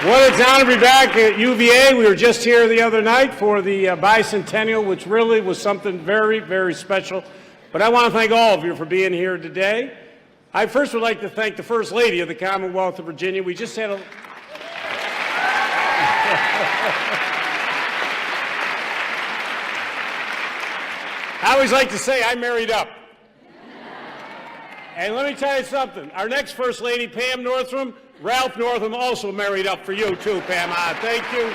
Well, it's an honor to be back at UVA. We were just here the other night for the bicentennial, which really was something very, very special. But I want to thank all of you for being here today. I first would like to thank the First Lady of the Commonwealth of Virginia. We just had a... I always like to say I married up. And let me tell you something. Our next First Lady, Pam Northam, Ralph Northam, also married up for you too, Pam. Thank you.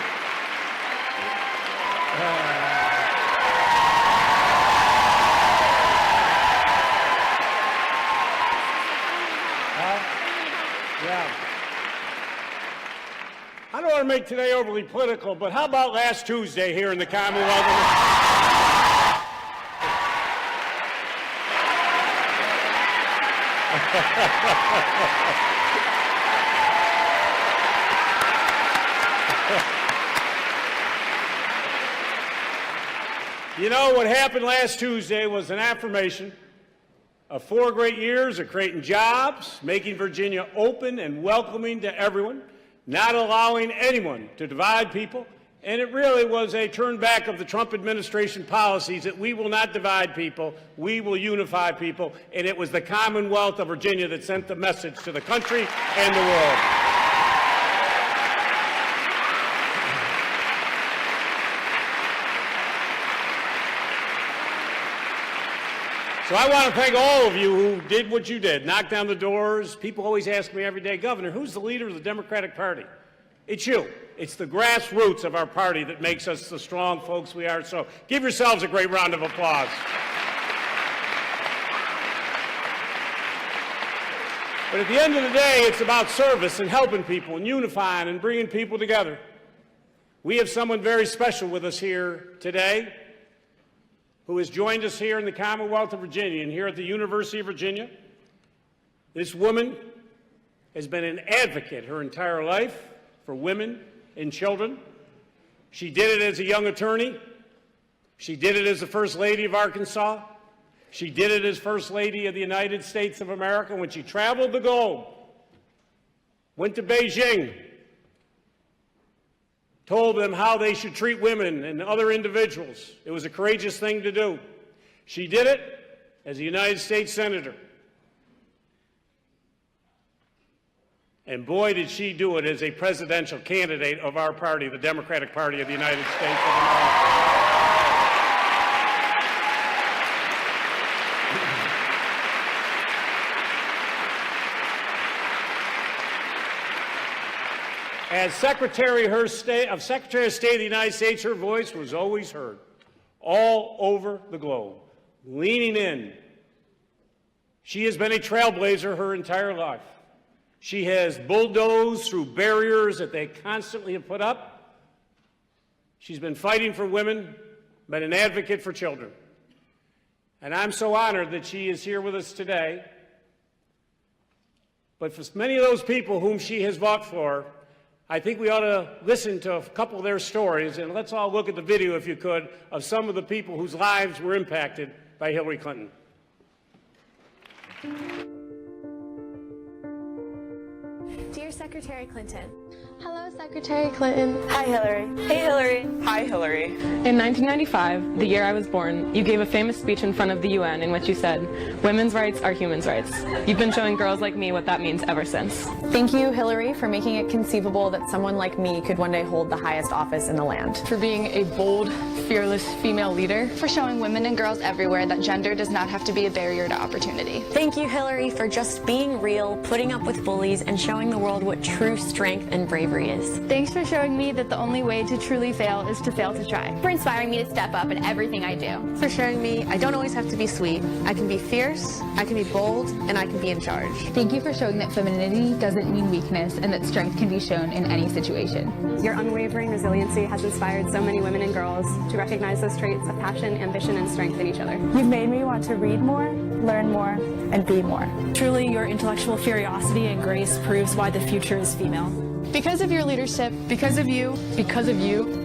Yeah. I don't want to make today overly political, but how about last Tuesday here in the Commonwealth of You know, what happened last Tuesday was an affirmation of 4 great years of creating jobs, making Virginia open and welcoming to everyone, not allowing anyone to divide people, and it really was a turn back of the Trump administration policies that we will not divide people, we will unify people, and it was the Commonwealth of Virginia that sent the message to the country and the world. So I want to thank all of you who did what you did, knocked down the doors. People always ask me every day, Governor, who's the leader of the Democratic Party? It's you. It's the grassroots of our party that makes us the strong folks we are. So give yourselves a great round of applause. But at the end of the day, it's about service and helping people and unifying and bringing people together. We have someone very special with us here today who has joined us here in the Commonwealth of Virginia and here at the University of Virginia. This woman has been an advocate her entire life for women and children. She did it as a young attorney. She did it as the First Lady of Arkansas. She did it as First Lady of the United States of America when she traveled the globe, went to Beijing, told them how they should treat women and other individuals. It was a courageous thing to do. She did it as a United States Senator. And boy, did she do it as a presidential candidate of our party, the Democratic Party of the United States of America. As Secretary of State of the United States, her voice was always heard all over the globe, leaning in. She has been a trailblazer her entire life. She has bulldozed through barriers that they constantly have put up. She's been fighting for women, been an advocate for children. And I'm so honored that she is here with us today. But for many of those people whom she has fought for, I think we ought to listen to a couple of their stories, and let's all look at the video, if you could, of some of the people whose lives were impacted by Hillary Clinton. Dear Secretary Clinton. Hello, Secretary Clinton. Hi, Hillary. Hey, Hillary. Hi, Hillary. In 1995, the year I was born, you gave a famous speech in front of the UN in which you said, "Women's rights are human rights." You've been showing girls like me what that means ever since. Thank you, Hillary, for making it conceivable that someone like me could one day hold the highest office in the land. For being a bold, fearless female leader. For showing women and girls everywhere that gender does not have to be a barrier to opportunity. Thank you, Hillary, for just being real, putting up with bullies, and showing the world what true strength and bravery is. Thanks for showing me that the only way to truly fail is to fail to try. For inspiring me to step up in everything I do. For showing me I don't always have to be sweet. I can be fierce, I can be bold, and I can be in charge. Thank you for showing that femininity doesn't mean weakness and that strength can be shown in any situation. Your unwavering resiliency has inspired so many women and girls to recognize those traits of passion, ambition, and strength in each other. You've made me want to read more, learn more, and be more. Truly, your intellectual curiosity and grace proves why the future is female. Because of your leadership, because of you,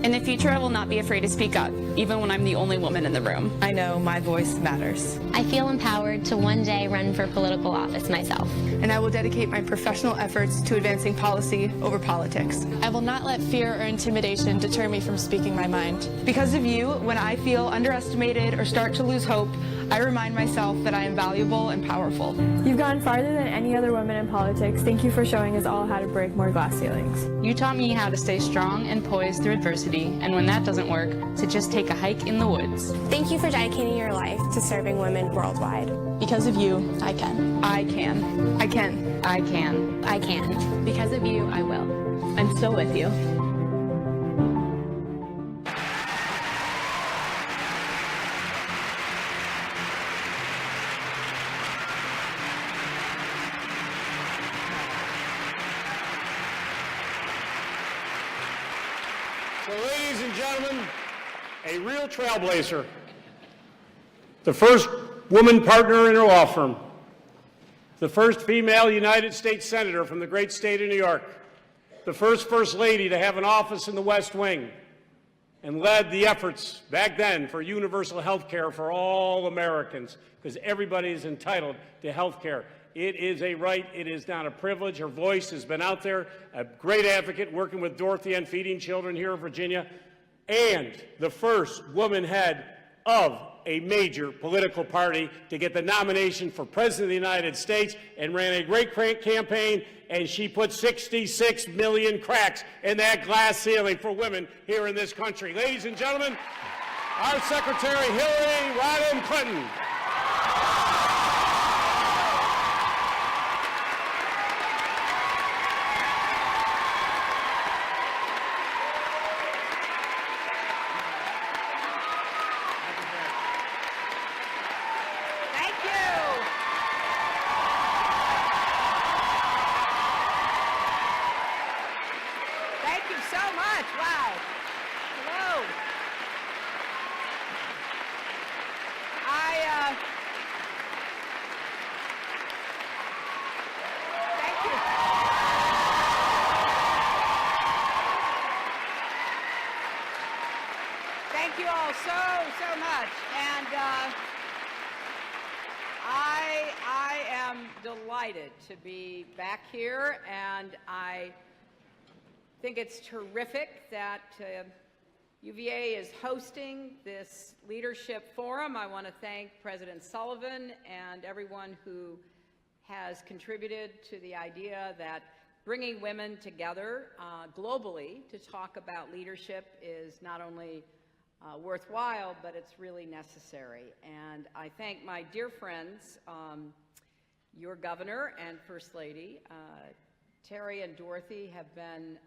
in the future I will not be afraid to speak up, even when I'm the only woman in the room. I know my voice matters. I feel empowered to one day run for political office myself. And I will dedicate my professional efforts to advancing policy over politics. I will not let fear or intimidation deter me from speaking my mind. Because of you, when I feel underestimated or start to lose hope, I remind myself that I am valuable and powerful. You've gone farther than any other woman in politics. Thank you for showing us all how to break more glass ceilings. You taught me how to stay strong and poised through adversity, and when that doesn't work, to just take a hike in the woods. Thank you for dedicating your life to serving women worldwide. Because of you, I can. I can. I can. I can. I can. Because of you, I will. I'm still with you. So, ladies and gentlemen, a real trailblazer, the first woman partner in her law firm, the first female United States Senator from the great state of New York, the first Lady to have an office in the West Wing, and led the efforts back then for universal health care for all Americans, because everybody is entitled to health care. It is a right. It is not a privilege. Her voice has been out there, a great advocate working with Dorothy on feeding children here in Virginia, and the first woman head of a major political party to get the nomination for President of the United States, and ran a great campaign, and she put 66 million cracks in that glass ceiling for women here in this country. Ladies and gentlemen, our Secretary Hillary Rodham Clinton. Thank you all so much. And I am delighted to be back here, and I think it's terrific that UVA is hosting this leadership forum. I want to thank President Sullivan and everyone who has contributed to the idea that bringing women together globally to talk about leadership is not only worthwhile, but it's really necessary. And I thank my dear friends, your governor and First Lady. Terry and Dorothy have been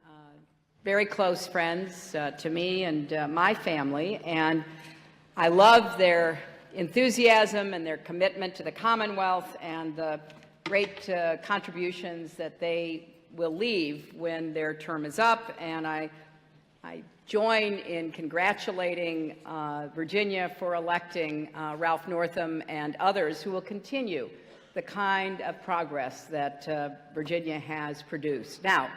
very close friends to me and my family, and I love their enthusiasm and their commitment to the Commonwealth and the great contributions that they will leave when their term is up. And I join in congratulating Virginia for electing Ralph Northam and others who will continue the kind of progress that Virginia has produced. Now,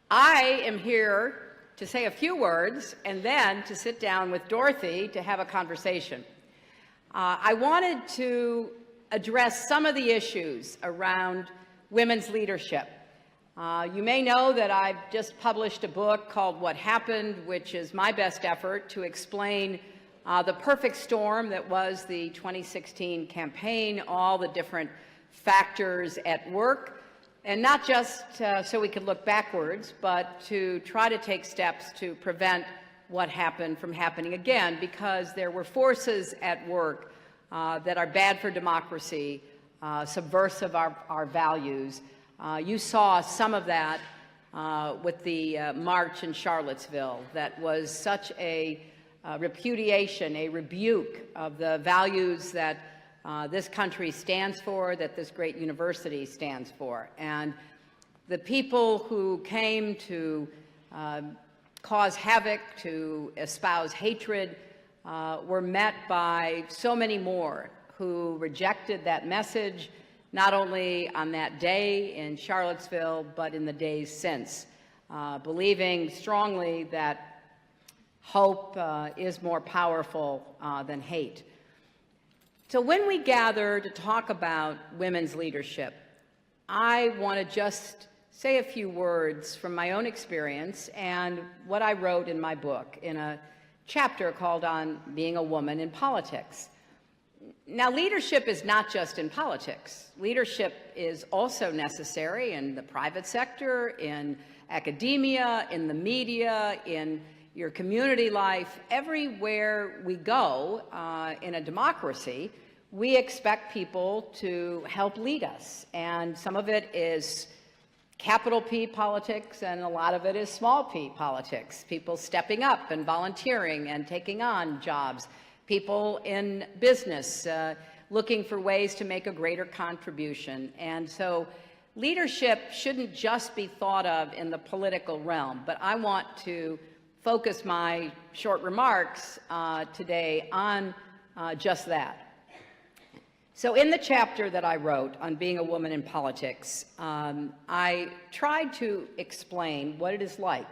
I am here to say a few words and then to sit down with Dorothy to have a conversation. I wanted to address some of the issues around women's leadership. You may know that I've just published a book called What Happened, which is my best effort to explain the perfect storm that was the 2016 campaign, all the different factors at work, and not just so we could look backwards, but to try to take steps to prevent what happened from happening again, because there were forces at work that are bad for democracy, subversive of our values. You saw some of that with the march in Charlottesville. That was such a repudiation, a rebuke of the values that this country stands for, that this great university stands for. And the people who came to cause havoc, to espouse hatred, were met by so many more who rejected that message, not only on that day in Charlottesville, but in the days since, believing strongly that hope is more powerful than hate. So when we gather to talk about women's leadership, I want to just say a few words from my own experience and what I wrote in my book in a chapter called On Being a Woman in Politics. Now, leadership is not just in politics. Leadership is also necessary in the private sector, in academia, in the media, in your community life. Everywhere we go in a democracy, we expect people to help lead us. And some of it is capital P politics, and a lot of it is small p politics. People stepping up and volunteering and taking on jobs. People in business looking for ways to make a greater contribution. And so leadership shouldn't just be thought of in the political realm, but I want to focus my short remarks today on just that. So in the chapter that I wrote on being a woman in politics, I tried to explain what it is like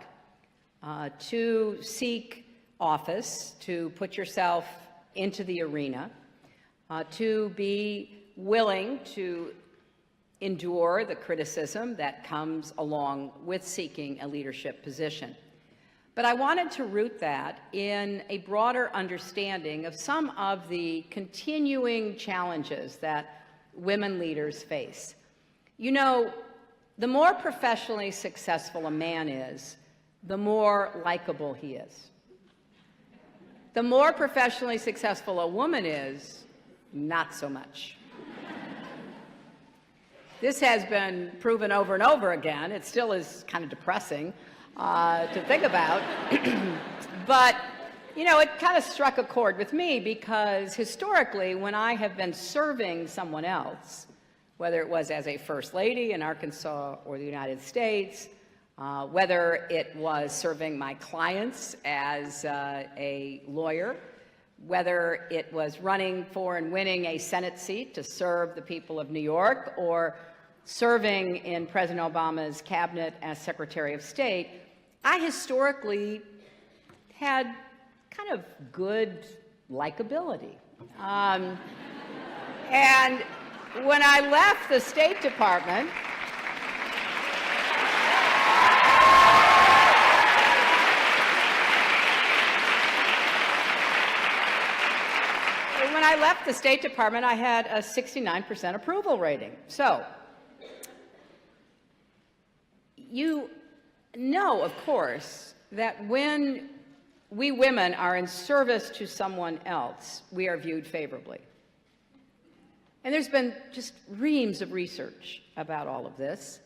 to seek office, to put yourself into the arena, to be willing to endure the criticism that comes along with seeking a leadership position. But I wanted to root that in a broader understanding of some of the continuing challenges that women leaders face. You know, the more professionally successful a man is, the more likable he is. The more professionally successful a woman is, not so much. This has been proven over and over again. It still is kind of depressing to think about. But, you know, it kind of struck a chord with me because historically, when I have been serving someone else, whether it was as a first lady in Arkansas or the United States, whether it was serving my clients as a lawyer, whether it was running for and winning a Senate seat to serve the people of New York, or serving in President Obama's cabinet as Secretary of State, I historically had kind of good likability. And when I left the State Department, I had a 69% approval rating. So, you know, of course, that when we women are in service to someone else, we are viewed favorably. And there's been just reams of research about all of this.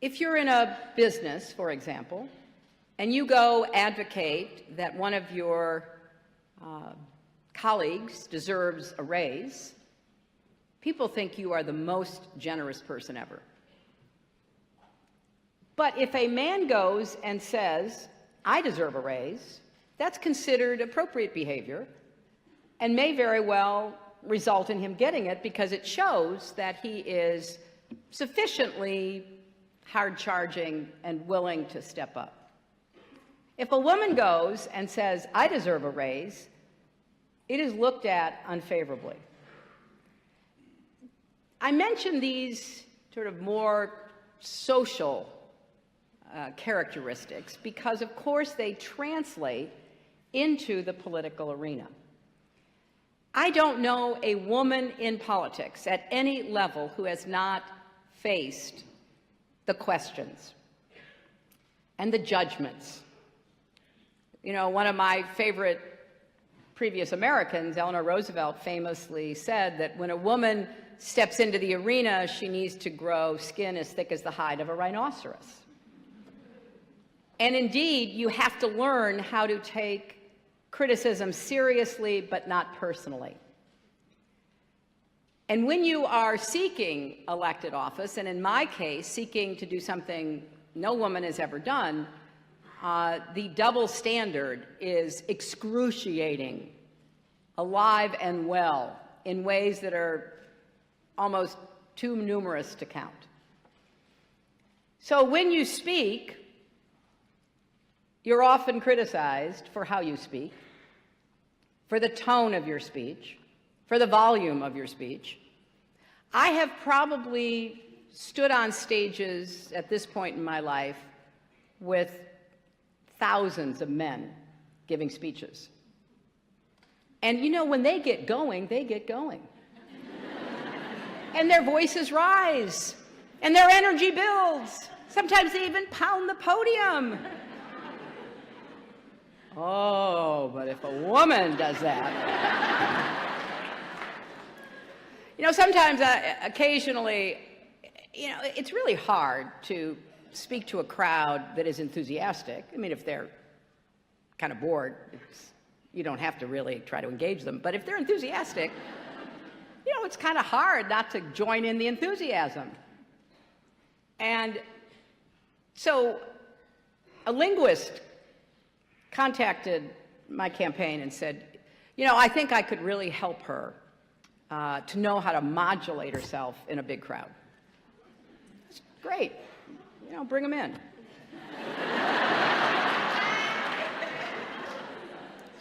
If you're in a business, for example, and you go advocate that one of your colleagues deserves a raise, people think you are the most generous person ever. But if a man goes and says, I deserve a raise, that's considered appropriate behavior and may very well result in him getting it because it shows that he is sufficiently hard-charging and willing to step up. If a woman goes and says, I deserve a raise, it is looked at unfavorably. I mention these sort of more social characteristics because, of course, they translate into the political arena. I don't know a woman in politics at any level who has not faced the questions and the judgments. You know, one of my favorite previous Americans, Eleanor Roosevelt, famously said that when a woman steps into the arena, she needs to grow skin as thick as the hide of a rhinoceros. And indeed, you have to learn how to take criticism seriously, but not personally. And when you are seeking elected office, and in my case, seeking to do something no woman has ever done, the double standard is excruciating, alive and well, in ways that are almost too numerous to count. So when you speak, you're often criticized for how you speak, for the tone of your speech, for the volume of your speech. I have probably stood on stages at this point in my life with thousands of men giving speeches. And you know, when they get going, they get going. And their voices rise, and their energy builds. Sometimes they even pound the podium. Oh, but if a woman does that. You know, sometimes, occasionally, you know, it's really hard to speak to a crowd that is enthusiastic. I mean, if they're kind of bored, you don't have to really try to engage them. But if they're enthusiastic, you know, it's kind of hard not to join in the enthusiasm. And so a linguist contacted my campaign and said, you know, I think I could really help her to know how to modulate herself in a big crowd. It's great. You know, bring them in.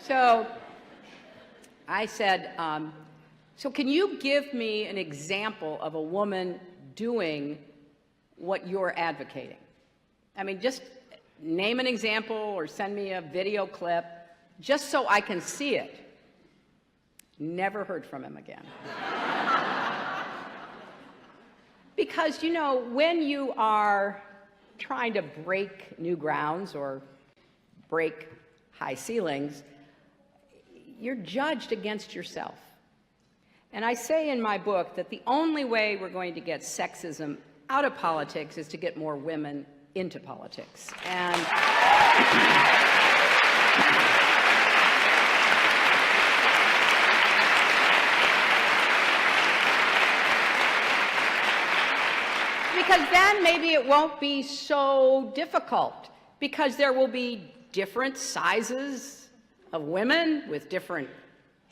So I said, so can you give me an example of a woman doing what you're advocating? I mean, just name an example or send me a video clip just so I can see it. Never heard from him again. Because, you know, when you are trying to break new grounds or break high ceilings, you're judged against yourself. And I say in my book that the only way we're going to get sexism out of politics is to get more women into politics. And because then maybe it won't be so difficult, because there will be different sizes of women with different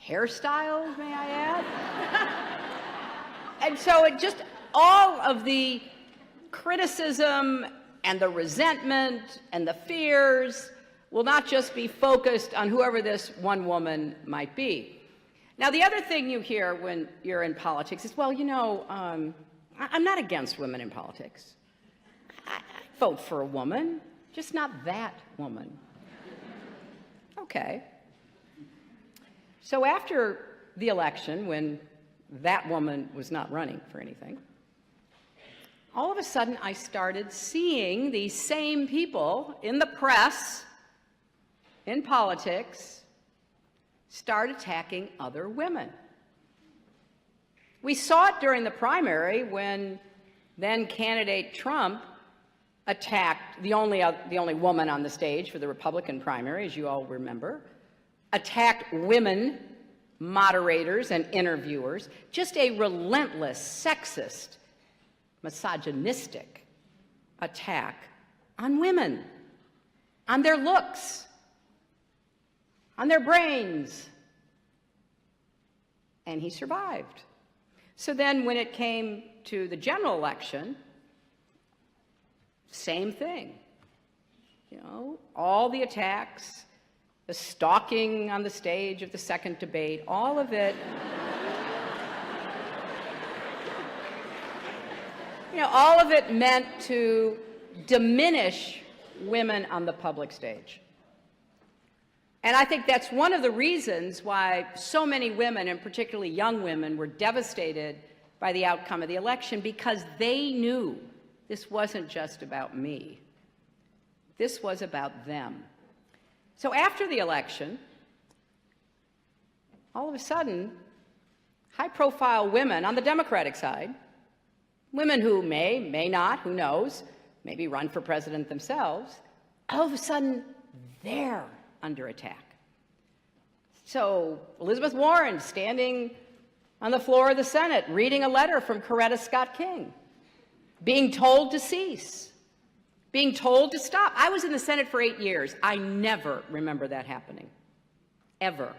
hairstyles, may I add? And so it just, all of the criticism and the resentment and the fears will not just be focused on whoever this one woman might be. Now, the other thing you hear when you're in politics is, well, you know, I'm not against women in politics. I vote for a woman, just not that woman. Okay. So after the election, when that woman was not running for anything, all of a sudden I started seeing these same people in the press, in politics, start attacking other women. We saw it during the primary when then candidate Trump attacked the only woman on the stage for the Republican primary, as you all remember, attacked women moderators and interviewers, just a relentless, sexist, misogynistic attack on women, on their looks, on their brains. And he survived. So then when it came to the general election, same thing. You know, all the attacks, the stalking on the stage of the second debate, all of it, you know, all of it meant to diminish women on the public stage. And I think that's one of the reasons why so many women, and particularly young women, were devastated by the outcome of the election, because they knew this wasn't just about me. This was about them. So after the election, all of a sudden, high-profile women on the Democratic side, women who may not, who knows, maybe run for president themselves, all of a sudden, they're under attack. So Elizabeth Warren standing on the floor of the Senate, reading a letter from Coretta Scott King, being told to cease, being told to stop. I was in the Senate for 8 years. I never remember that happening, ever.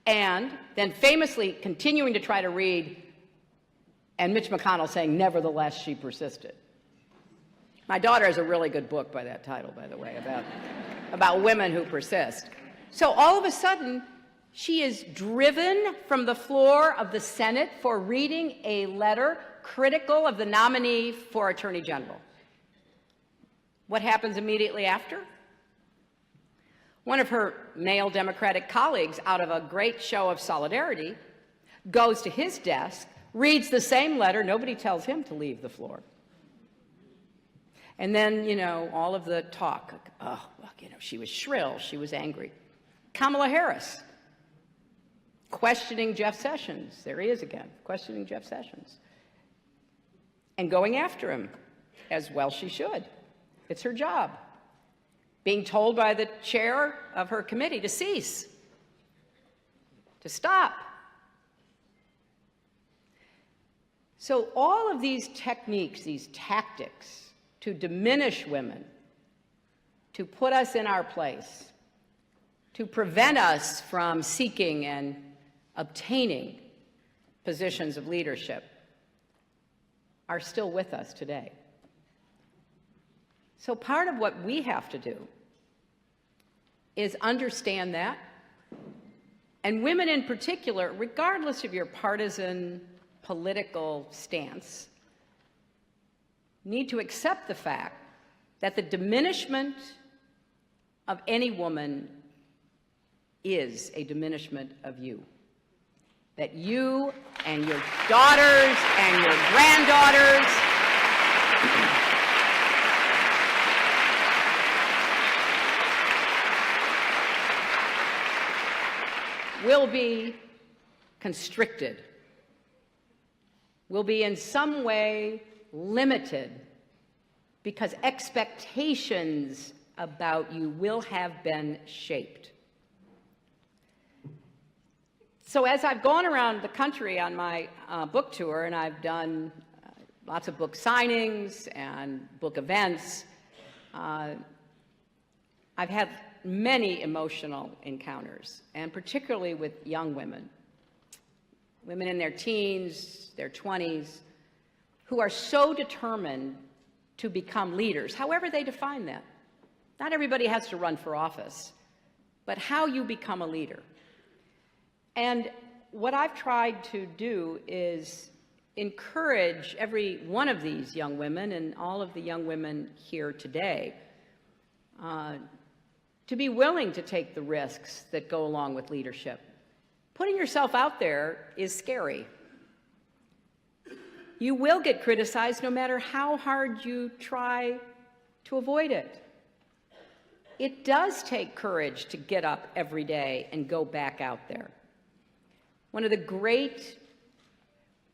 And then famously continuing to try to read and Mitch McConnell saying, nevertheless, she persisted. My daughter has a really good book by that title, by the way, about women who persist. So all of a sudden, she is driven from the floor of the Senate for reading a letter critical of the nominee for Attorney General. What happens immediately after? One of her male Democratic colleagues, out of a great show of solidarity, goes to his desk, reads the same letter. Nobody tells him to leave the floor. And then, you know, all of the talk, oh, well, you know, she was shrill, she was angry. Kamala Harris, questioning Jeff Sessions. There he is again, questioning Jeff Sessions. And going after him, as well she should. It's her job. Being told by the chair of her committee to cease, to stop. So all of these techniques, these tactics to diminish women, to put us in our place, to prevent us from seeking and obtaining positions of leadership, are still with us today. So part of what we have to do is understand that, and women in particular, regardless of your partisan political stance, need to accept the fact that the diminishment of any woman is a diminishment of you. That you and your daughters and your granddaughters will be constricted, will be in some way limited, because expectations about you will have been shaped. So as I've gone around the country on my book tour, and I've done lots of book signings and book events, I've had many emotional encounters, and particularly with young women, women in their teens, their 20s, who are so determined to become leaders, however they define that. Not everybody has to run for office, but how you become a leader. And what I've tried to do is encourage every one of these young women and all of the young women here today to be willing to take the risks that go along with leadership. Putting yourself out there is scary. You will get criticized no matter how hard you try to avoid it. It does take courage to get up every day and go back out there. One of the great,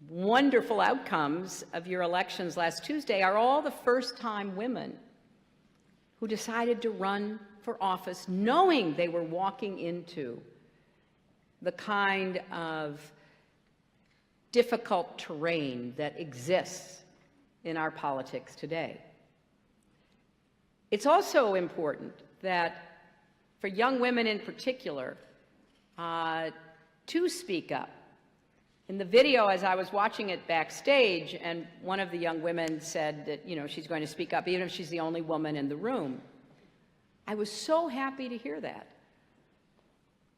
wonderful outcomes of your elections last Tuesday are all the first-time women who decided to run for office knowing they were walking into the kind of difficult terrain that exists in our politics today. It's also important that for young women in particular, to speak up. In the video, as I was watching it backstage, and one of the young women said that, you know, she's going to speak up even if she's the only woman in the room. I was so happy to hear that,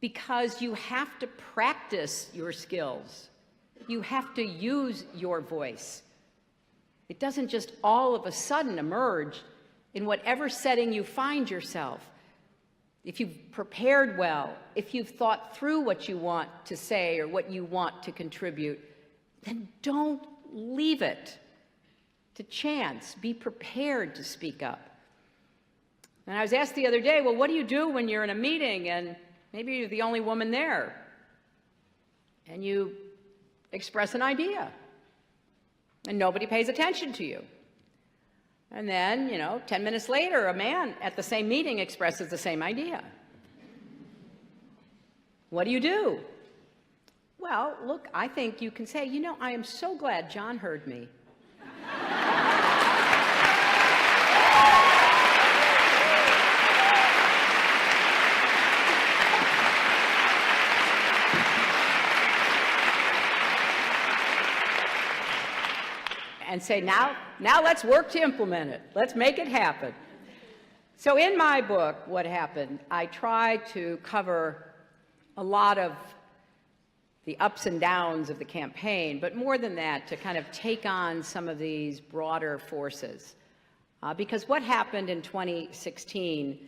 because you have to practice your skills. You have to use your voice. It doesn't just all of a sudden emerge in whatever setting you find yourself. If you've prepared well, if you've thought through what you want to say or what you want to contribute, then don't leave it to chance. Be prepared to speak up. And I was asked the other day, well, what do you do when you're in a meeting and maybe you're the only woman there and you express an idea and nobody pays attention to you? And then, 10 minutes later, a man at the same meeting expresses the same idea. What do you do? Well, look, I think you can say, I am so glad John heard me. and say, now let's work to implement it. Let's make it happen. So in my book, What Happened, I try to cover a lot of the ups and downs of the campaign, but more than that, to kind of take on some of these broader forces. Because what happened in 2016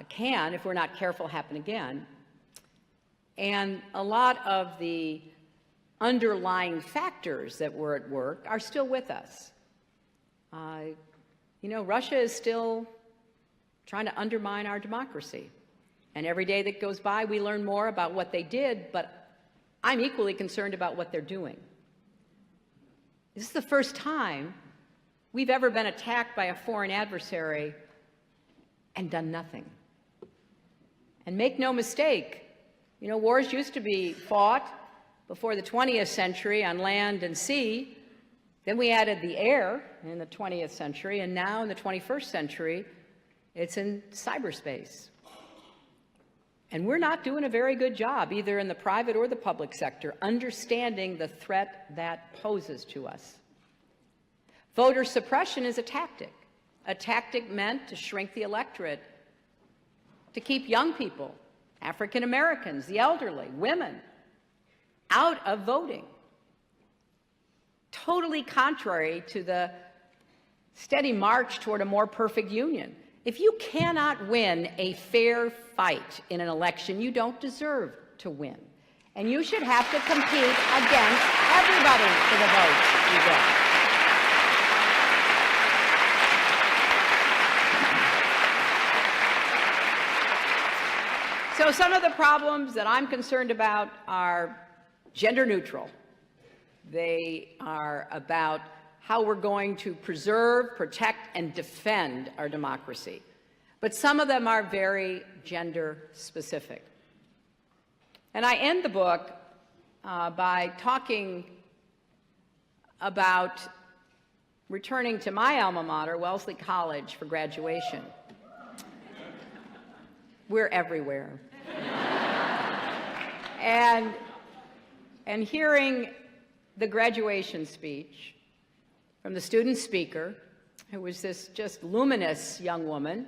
can, if we're not careful, happen again. And a lot of the underlying factors that were at work are still with us. You know, Russia is still trying to undermine our democracy. And every day that goes by, we learn more about what they did, but I'm equally concerned about what they're doing. This is the first time we've ever been attacked by a foreign adversary and done nothing. And make no mistake, you know, wars used to be fought before the 20th century on land and sea. Then we added the air in the 20th century, and now in the 21st century, it's in cyberspace. And we're not doing a very good job, either in the private or the public sector, understanding the threat that poses to us. Voter suppression is a tactic meant to shrink the electorate, to keep young people, African Americans, the elderly, women, out of voting. Totally contrary to the steady march toward a more perfect union. If you cannot win a fair fight in an election, you don't deserve to win. And you should have to compete against everybody for the votes you get. So some of the problems that I'm concerned about are gender neutral. They are about how we're going to preserve, protect, and defend our democracy. But some of them are very gender specific. And I end the book by talking about returning to my alma mater, Wellesley College, for graduation. We're everywhere. And hearing the graduation speech from the student speaker, who was this just luminous young woman,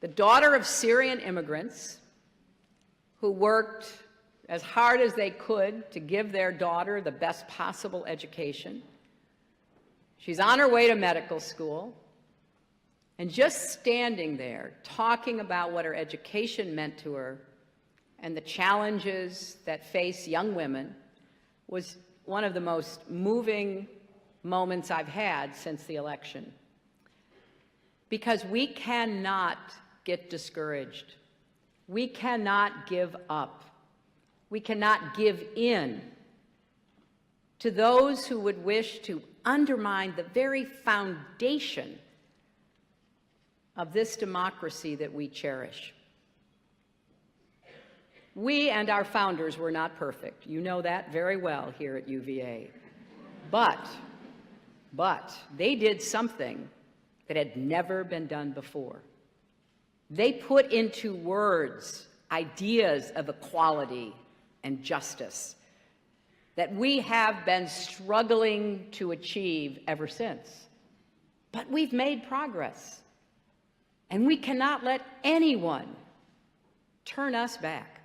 the daughter of Syrian immigrants who worked as hard as they could to give their daughter the best possible education. She's on her way to medical school, and just standing there talking about what her education meant to her and the challenges that face young women was one of the most moving moments I've had since the election. Because we cannot get discouraged. We cannot give up. We cannot give in to those who would wish to undermine the very foundation of this democracy that we cherish. We and our founders were not perfect. You know that very well here at UVA. But they did something that had never been done before. They put into words ideas of equality and justice that we have been struggling to achieve ever since. But we've made progress, and we cannot let anyone turn us back.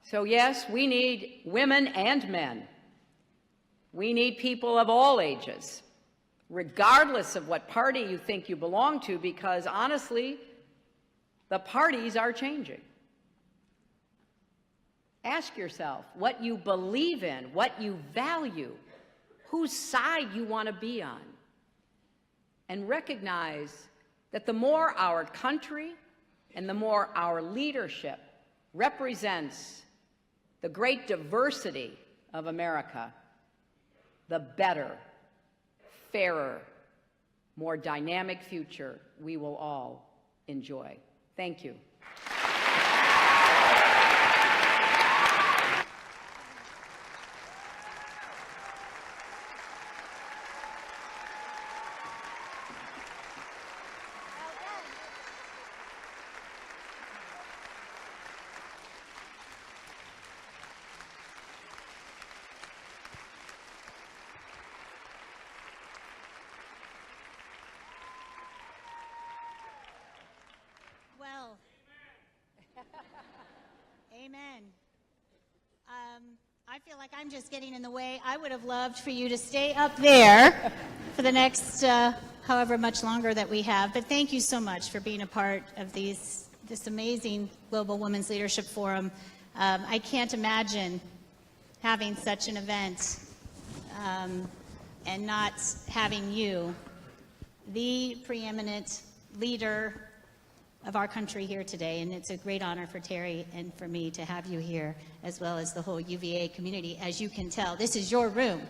So yes, we need women and men. We need people of all ages, regardless of what party you think you belong to, because honestly, the parties are changing. Ask yourself what you believe in, what you value, whose side you want to be on, and recognize that the more our country and the more our leadership represents the great diversity of America, the better, fairer, more dynamic future we will all enjoy. Thank you. Amen. I feel like I'm just getting in the way. I would have loved for you to stay up there for the next however much longer that we have. But thank you so much for being a part of this amazing Global Women's Leadership Forum. I can't imagine having such an event and not having you, the preeminent leader of our country, here today. And it's a great honor for Terry and for me to have you here, as well as the whole UVA community. As you can tell, this is your room.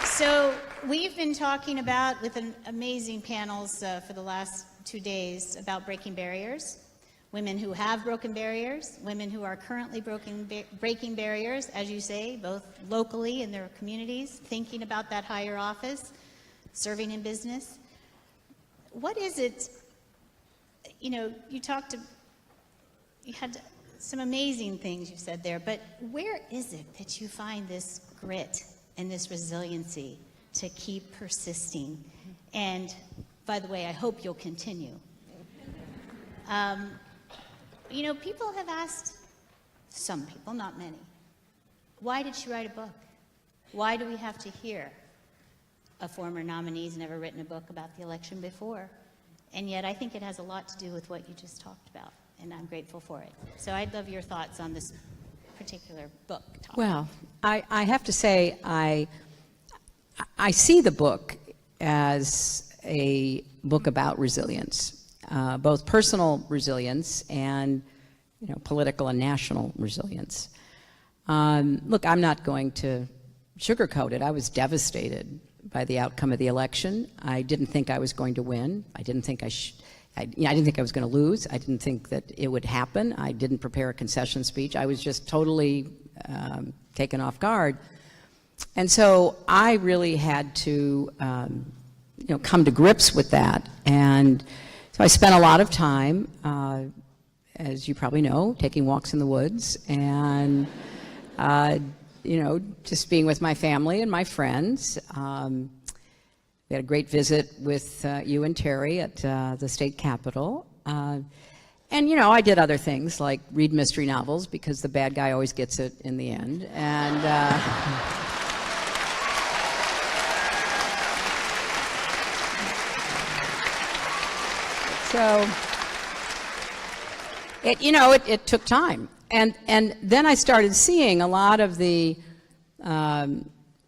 So we've been talking about, with an amazing panels for the last 2 days, about breaking barriers. Women who have broken barriers, women who are currently breaking barriers, as you say, both locally in their communities, thinking about that higher office, serving in business. What is it, you know, you had some amazing things you said there, but where is it that you find this grit and this resiliency to keep persisting? And by the way, I hope you'll continue. You know, people have asked, some people, not many, why did she write a book? Why do we have to hear a former nominee's never written a book about the election before? And yet I think it has a lot to do with what you just talked about, and I'm grateful for it. So I'd love your thoughts on this particular book topic. Well, I have to say, I see the book as a book about resilience. Both personal resilience and, you know, political and national resilience. Look, I'm not going to sugarcoat it. I was devastated by the outcome of the election. I didn't think I was going to win. I didn't think I didn't think I was going to lose. I didn't think that it would happen. I didn't prepare a concession speech. I was just totally taken off guard. And so I really had to, you know, come to grips with that. And so I spent a lot of time, as you probably know, taking walks in the woods and, you know, just being with my family and my friends. We had a great visit with you and Terry at the state capitol. And, you know, I did other things like read mystery novels because the bad guy always gets it in the end. And so, it took time. And then I started seeing a lot of the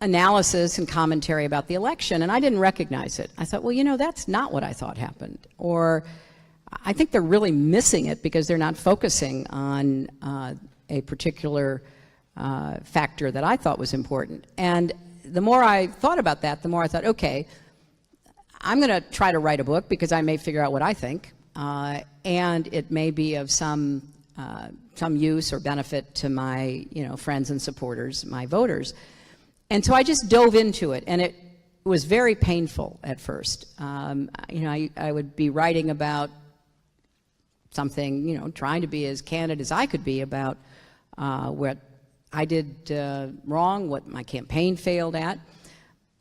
analysis and commentary about the election, and I didn't recognize it. I thought, well, you know, that's not what I thought happened. Or I think they're really missing it because they're not focusing on a particular factor that I thought was important. And the more I thought about that, the more I thought, okay, I'm going to try to write a book because I may figure out what I think, and it may be of some use or benefit to my, you know, friends and supporters, my voters. And so I just dove into it, and it was very painful at first. You know, I would be writing about something, you know, trying to be as candid as I could be about what I did wrong, what my campaign failed at.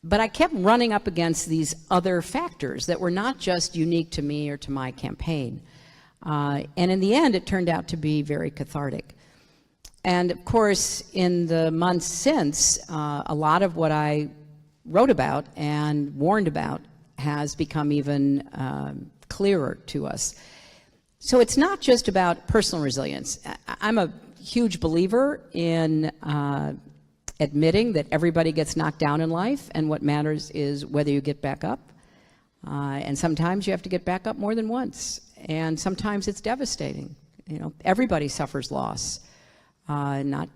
But I kept running up against these other factors that were not just unique to me or to my campaign. And in the end, it turned out to be very cathartic. And of course, in the months since, a lot of what I wrote about and warned about has become even clearer to us. So it's not just about personal resilience. I'm a huge believer in admitting that everybody gets knocked down in life, and what matters is whether you get back up. And sometimes you have to get back up more than once, and sometimes it's devastating. You know, everybody suffers loss. You're not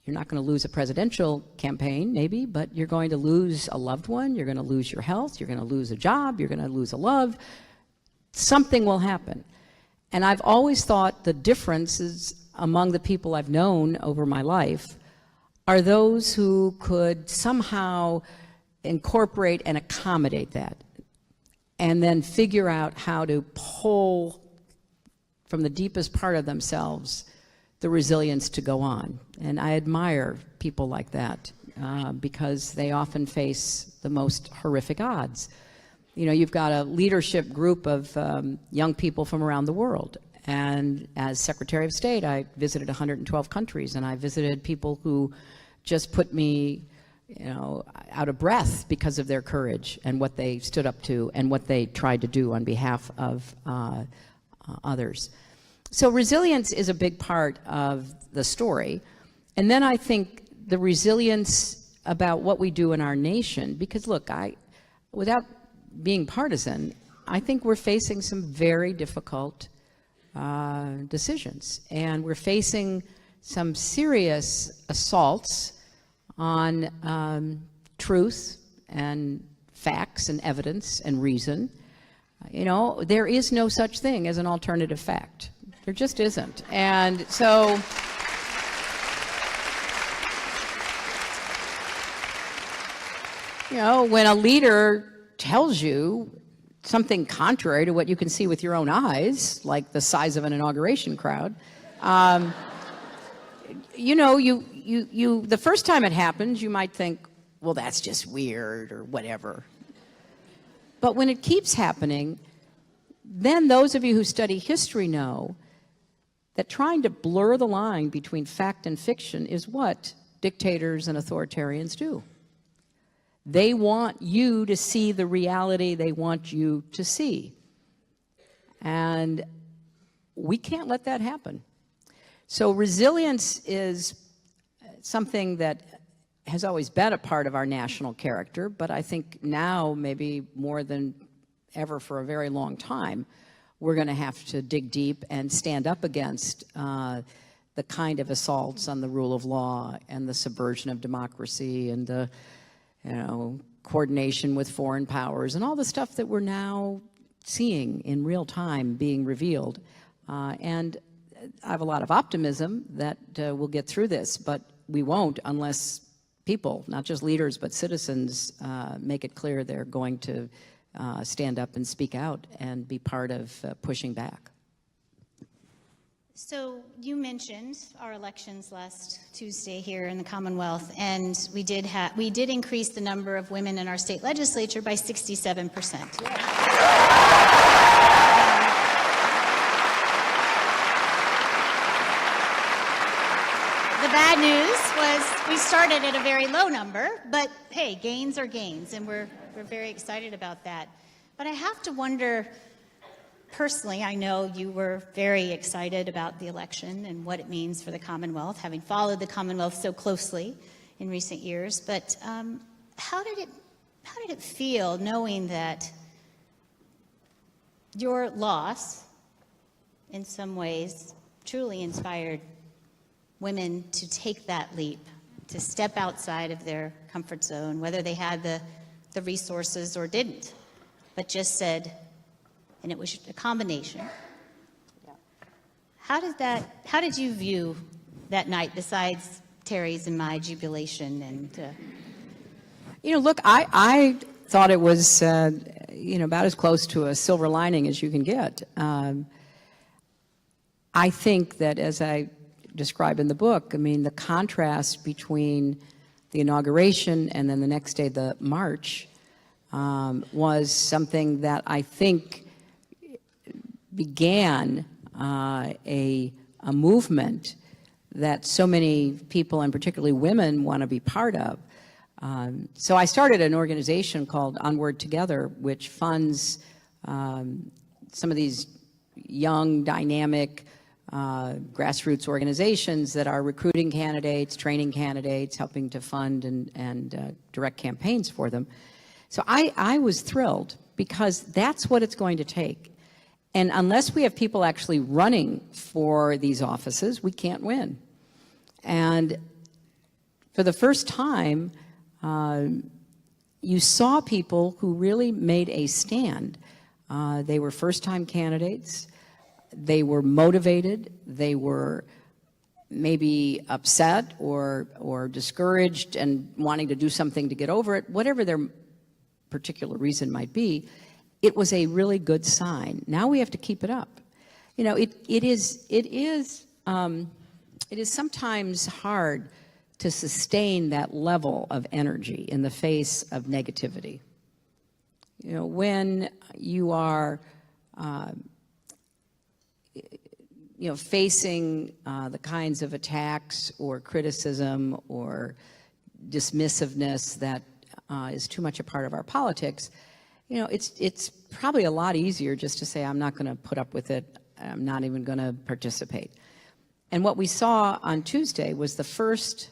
going to lose a presidential campaign, maybe, but you're going to lose a loved one. You're going to lose your health. You're going to lose a job. You're going to lose a love. Something will happen. And I've always thought the differences among the people I've known over my life are those who could somehow incorporate and accommodate that, and then figure out how to pull from the deepest part of themselves the resilience to go on. And I admire people like that. because they often face the most horrific odds. You know, you've got a leadership group of young people from around the world. And as Secretary of State, I visited 112 countries, and I visited people who just put me, you know, out of breath because of their courage and what they stood up to and what they tried to do on behalf of others. So resilience is a big part of the story. And then I think the resilience about what we do in our nation, because look, without being partisan, I think we're facing some very difficult decisions, and we're facing some serious assaults on truth and facts and evidence and reason. You know, there is no such thing as an alternative fact. There just isn't. And so you know, when a leader tells you something contrary to what you can see with your own eyes, like the size of an inauguration crowd, you know, the first time it happens, you might think, well, that's just weird or whatever. But when it keeps happening, then those of you who study history know that trying to blur the line between fact and fiction is what dictators and authoritarians do. They want you to see the reality they want you to see. And we can't let that happen. So resilience is something that has always been a part of our national character, but I think now, maybe more than ever for a very long time, we're going to have to dig deep and stand up against the kind of assaults on the rule of law and the subversion of democracy and the, you know, coordination with foreign powers and all the stuff that we're now seeing in real time being revealed. And I have a lot of optimism that we'll get through this, but we won't unless people, not just leaders, but citizens, make it clear they're going to stand up and speak out and be part of pushing back. So you mentioned our elections last Tuesday here in the Commonwealth, and we did increase the number of women in our state legislature by 67%. The bad news was we started at a very low number, but hey, gains are gains, and we're very excited about that. But I have to wonder, personally, I know you were very excited about the election and what it means for the Commonwealth, having followed the Commonwealth so closely in recent years. But how did it feel knowing that your loss, in some ways, truly inspired women to take that leap, to step outside of their comfort zone, whether they had the resources or didn't, but just said, and it was a combination. Yeah. How did you view that night, besides Terry's and my jubilation? And you know, look, I thought it was you know, about as close to a silver lining as you can get. I think that, as I describe in the book, I mean, the contrast between the inauguration and then the next day, the march, was something that I think began a movement that so many people, and particularly women, want to be part of. So I started an organization called Onward Together, which funds some of these young, dynamic, grassroots organizations that are recruiting candidates, training candidates, helping to fund and direct campaigns for them. So I was thrilled, because that's what it's going to take. And unless we have people actually running for these offices, we can't win. And for the first time, you saw people who really made a stand. They were first-time candidates. They were motivated. They were maybe upset or discouraged and wanting to do something to get over it, whatever their particular reason might be. It was a really good sign. Now we have to keep it up. You know, it is sometimes hard to sustain that level of energy in the face of negativity. You know, when you are, facing the kinds of attacks or criticism or dismissiveness that is too much a part of our politics, you know, it's probably a lot easier just to say, I'm not going to put up with it, I'm not even going to participate. And what we saw on Tuesday was the first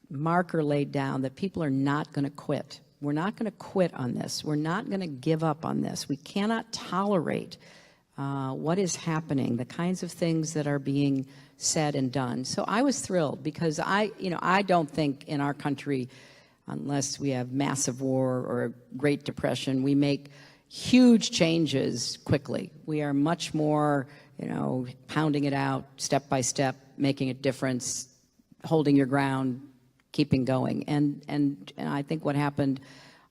marker laid down that people are not going to quit. We're not going to quit on this. We're not going to give up on this. We cannot tolerate what is happening, the kinds of things that are being said and done. So I was thrilled because I don't think in our country, unless we have massive war or a Great Depression, we make huge changes quickly. We are much more, pounding it out step by step, making a difference, holding your ground, keeping going. And I think what happened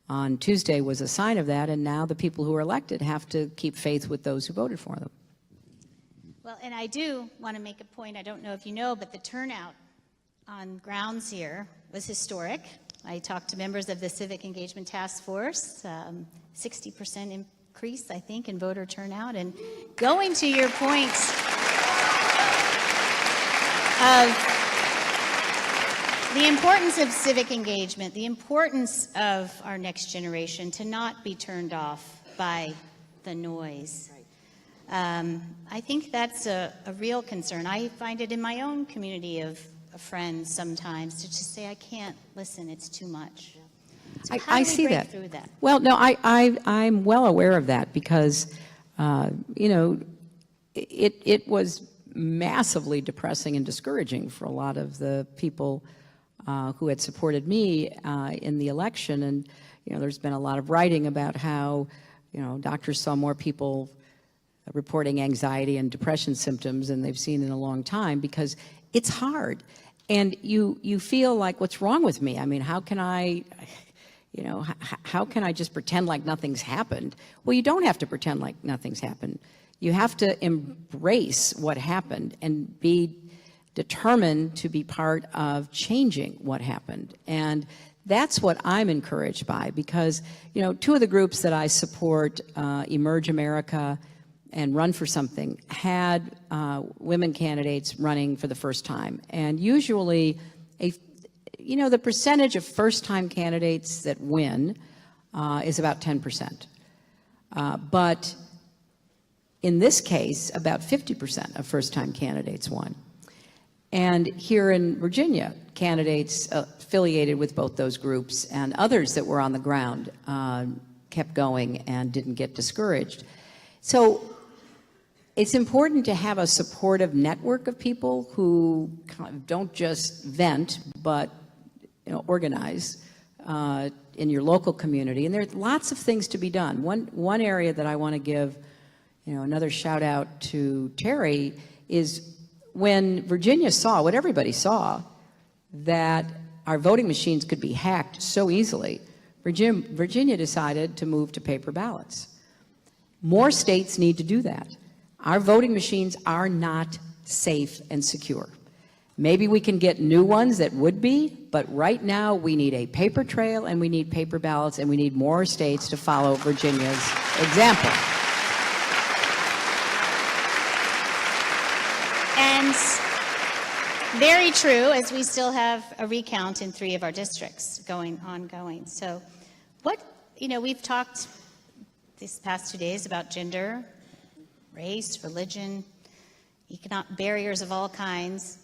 on Tuesday was a sign of that, and now the people who are elected have to keep faith with those who voted for them. Well, and I do want to make a point, I don't know if you know, but the turnout on grounds here was historic. I talked to members of the Civic Engagement Task Force, 60% increase, I think, in voter turnout. And going to your point of the importance of civic engagement, the importance of our next generation to not be turned off by the noise. I think that's a real concern. I find it in my own community of friends sometimes to just say, I can't listen, it's too much. So how I do we see break that. through that? Well, no, I'm well aware of that because, it was massively depressing and discouraging for a lot of the people who had supported me in the election. And, there's been a lot of writing about how, doctors saw more people reporting anxiety and depression symptoms than they've seen in a long time because it's hard. And you feel like, what's wrong with me? I mean, how can I just pretend like nothing's happened? Well, you don't have to pretend like nothing's happened. You have to embrace what happened and be determined to be part of changing what happened. And that's what I'm encouraged by because, two of the groups that I support, Emerge America and Run for Something, had women candidates running for the first time. And usually, the percentage of first-time candidates that win is about 10%. But in this case, about 50% of first-time candidates won. And here in Virginia, candidates affiliated with both those groups and others that were on the ground kept going and didn't get discouraged. So it's important to have a supportive network of people who kind of don't just vent, but organize in your local community. And there are lots of things to be done. One area that I want to give another shout out to Terry is when Virginia saw, what everybody saw, that our voting machines could be hacked so easily, Virginia decided to move to paper ballots. More states need to do that. Our voting machines are not safe and secure. Maybe we can get new ones that would be, but right now we need a paper trail and we need paper ballots and we need more states to follow Virginia's example. And very true, as we still have a recount in 3 of our districts ongoing. So we've talked these past 2 days about gender, race, religion, economic barriers of all kinds,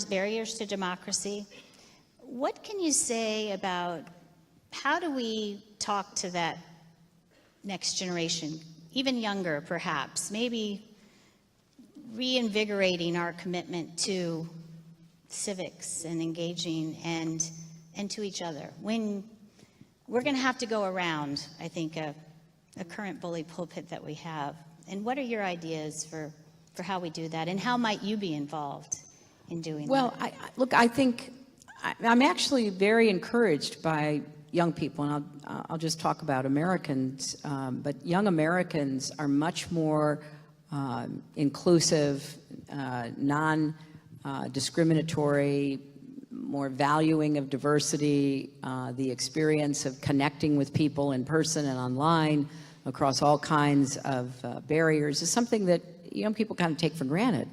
barriers to democracy. What can you say about how do we talk to that next generation, even younger perhaps, maybe reinvigorating our commitment to civics and engaging and to each other? When we're going to have to go around, I think, a current bully pulpit that we have. And what are your ideas for how we do that? And how might you be involved in doing that? Well, I think I'm actually very encouraged by young people, and I'll just talk about Americans, but young Americans are much more inclusive, non-discriminatory, more valuing of diversity, the experience of connecting with people in person and online across all kinds of barriers is something that young people kind of take for granted.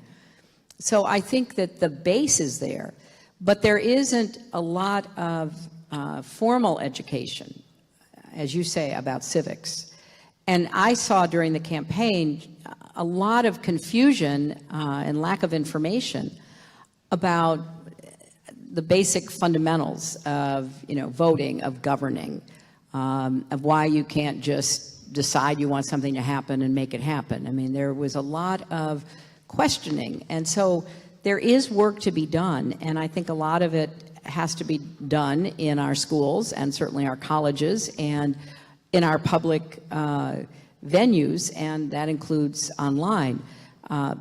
So I think that the base is there, but there isn't a lot of formal education, as you say, about civics. And I saw during the campaign a lot of confusion and lack of information about the basic fundamentals of, voting, of governing, of why you can't just decide you want something to happen and make it happen. I mean, there was a lot of questioning. And so there is work to be done, and I think a lot of it has to be done in our schools and certainly our colleges and in our public venues, and that includes online.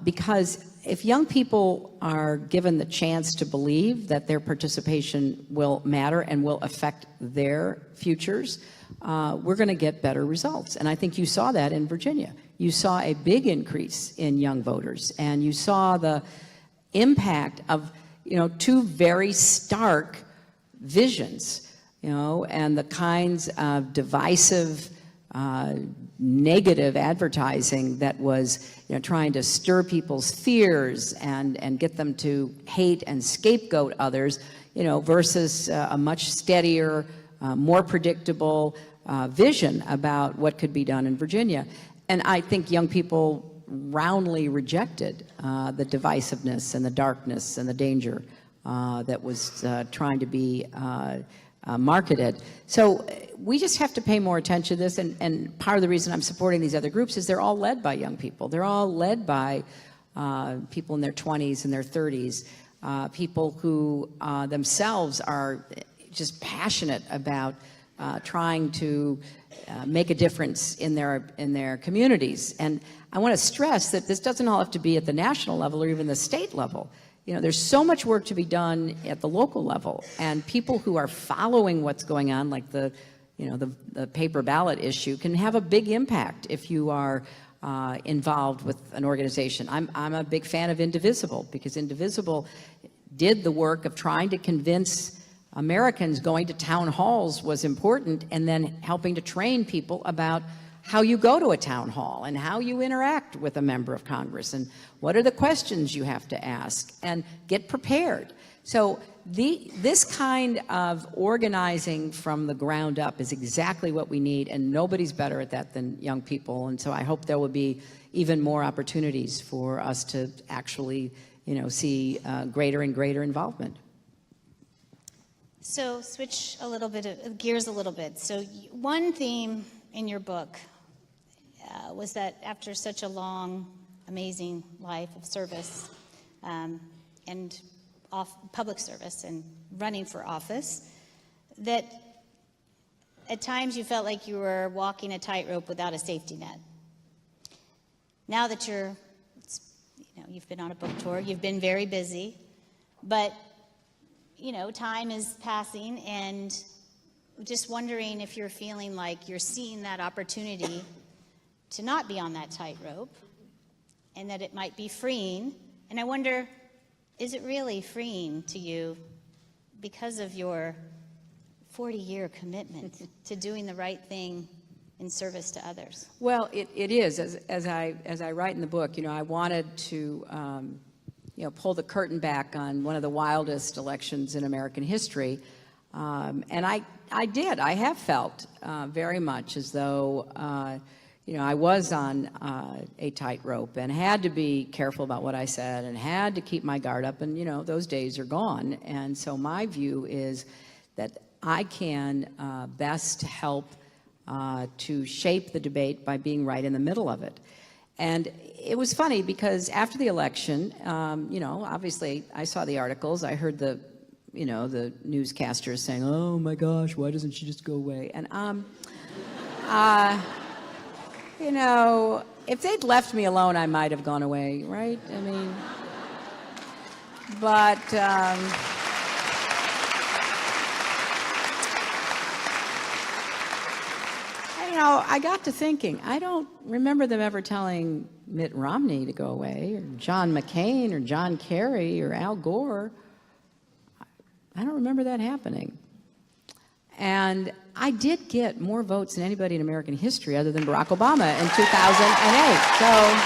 Because if young people are given the chance to believe that their participation will matter and will affect their futures, we're going to get better results. And I think you saw that in Virginia. You saw a big increase in young voters, and you saw the impact of, two very stark visions, and the kinds of divisive, negative advertising that was, trying to stir people's fears and get them to hate and scapegoat others, versus a much steadier, more predictable vision about what could be done in Virginia. And I think young people roundly rejected the divisiveness and the darkness and the danger that was trying to be marketed. So we just have to pay more attention to this, and part of the reason I'm supporting these other groups is they're all led by young people. They're all led by people in their 20s and their 30s, people who themselves are just passionate about trying to make a difference in their communities. And I want to stress that this doesn't all have to be at the national level or even the state level. There's so much work to be done at the local level, and people who are following what's going on, like the paper ballot issue, can have a big impact if you are involved with an organization. I'm a big fan of Indivisible, because Indivisible did the work of trying to convince Americans going to town halls was important, and then helping to train people about how you go to a town hall and how you interact with a member of Congress and what are the questions you have to ask, and get prepared. So this kind of organizing from the ground up is exactly what we need, and nobody's better at that than young people. And so I hope there will be even more opportunities for us to actually, see greater and greater involvement. So switch a little bit of gears a little bit. So one theme in your book was that after such a long, amazing life of service and public service and running for office, that at times you felt like you were walking a tightrope without a safety net. Now that you've been on a book tour, you've been very busy, but time is passing, and just wondering if you're feeling like you're seeing that opportunity to not be on that tightrope, and that it might be freeing. And I wonder, is it really freeing to you because of your 40-year commitment to doing the right thing in service to others? Well, it is. As I write in the book, I wanted to pull the curtain back on one of the wildest elections in American history. And I did. I have felt very much as though, I was on a tightrope and had to be careful about what I said and had to keep my guard up. And, those days are gone. And so my view is that I can best help to shape the debate by being right in the middle of it. And it was funny because after the election, obviously I saw the articles. I heard the newscasters saying, "Oh my gosh, why doesn't she just go away?" And if they'd left me alone, I might have gone away, right? I mean, but I got to thinking, I don't remember them ever telling Mitt Romney to go away, or John McCain, or John Kerry, or Al Gore. I don't remember that happening. And I did get more votes than anybody in American history other than Barack Obama in 2008. So,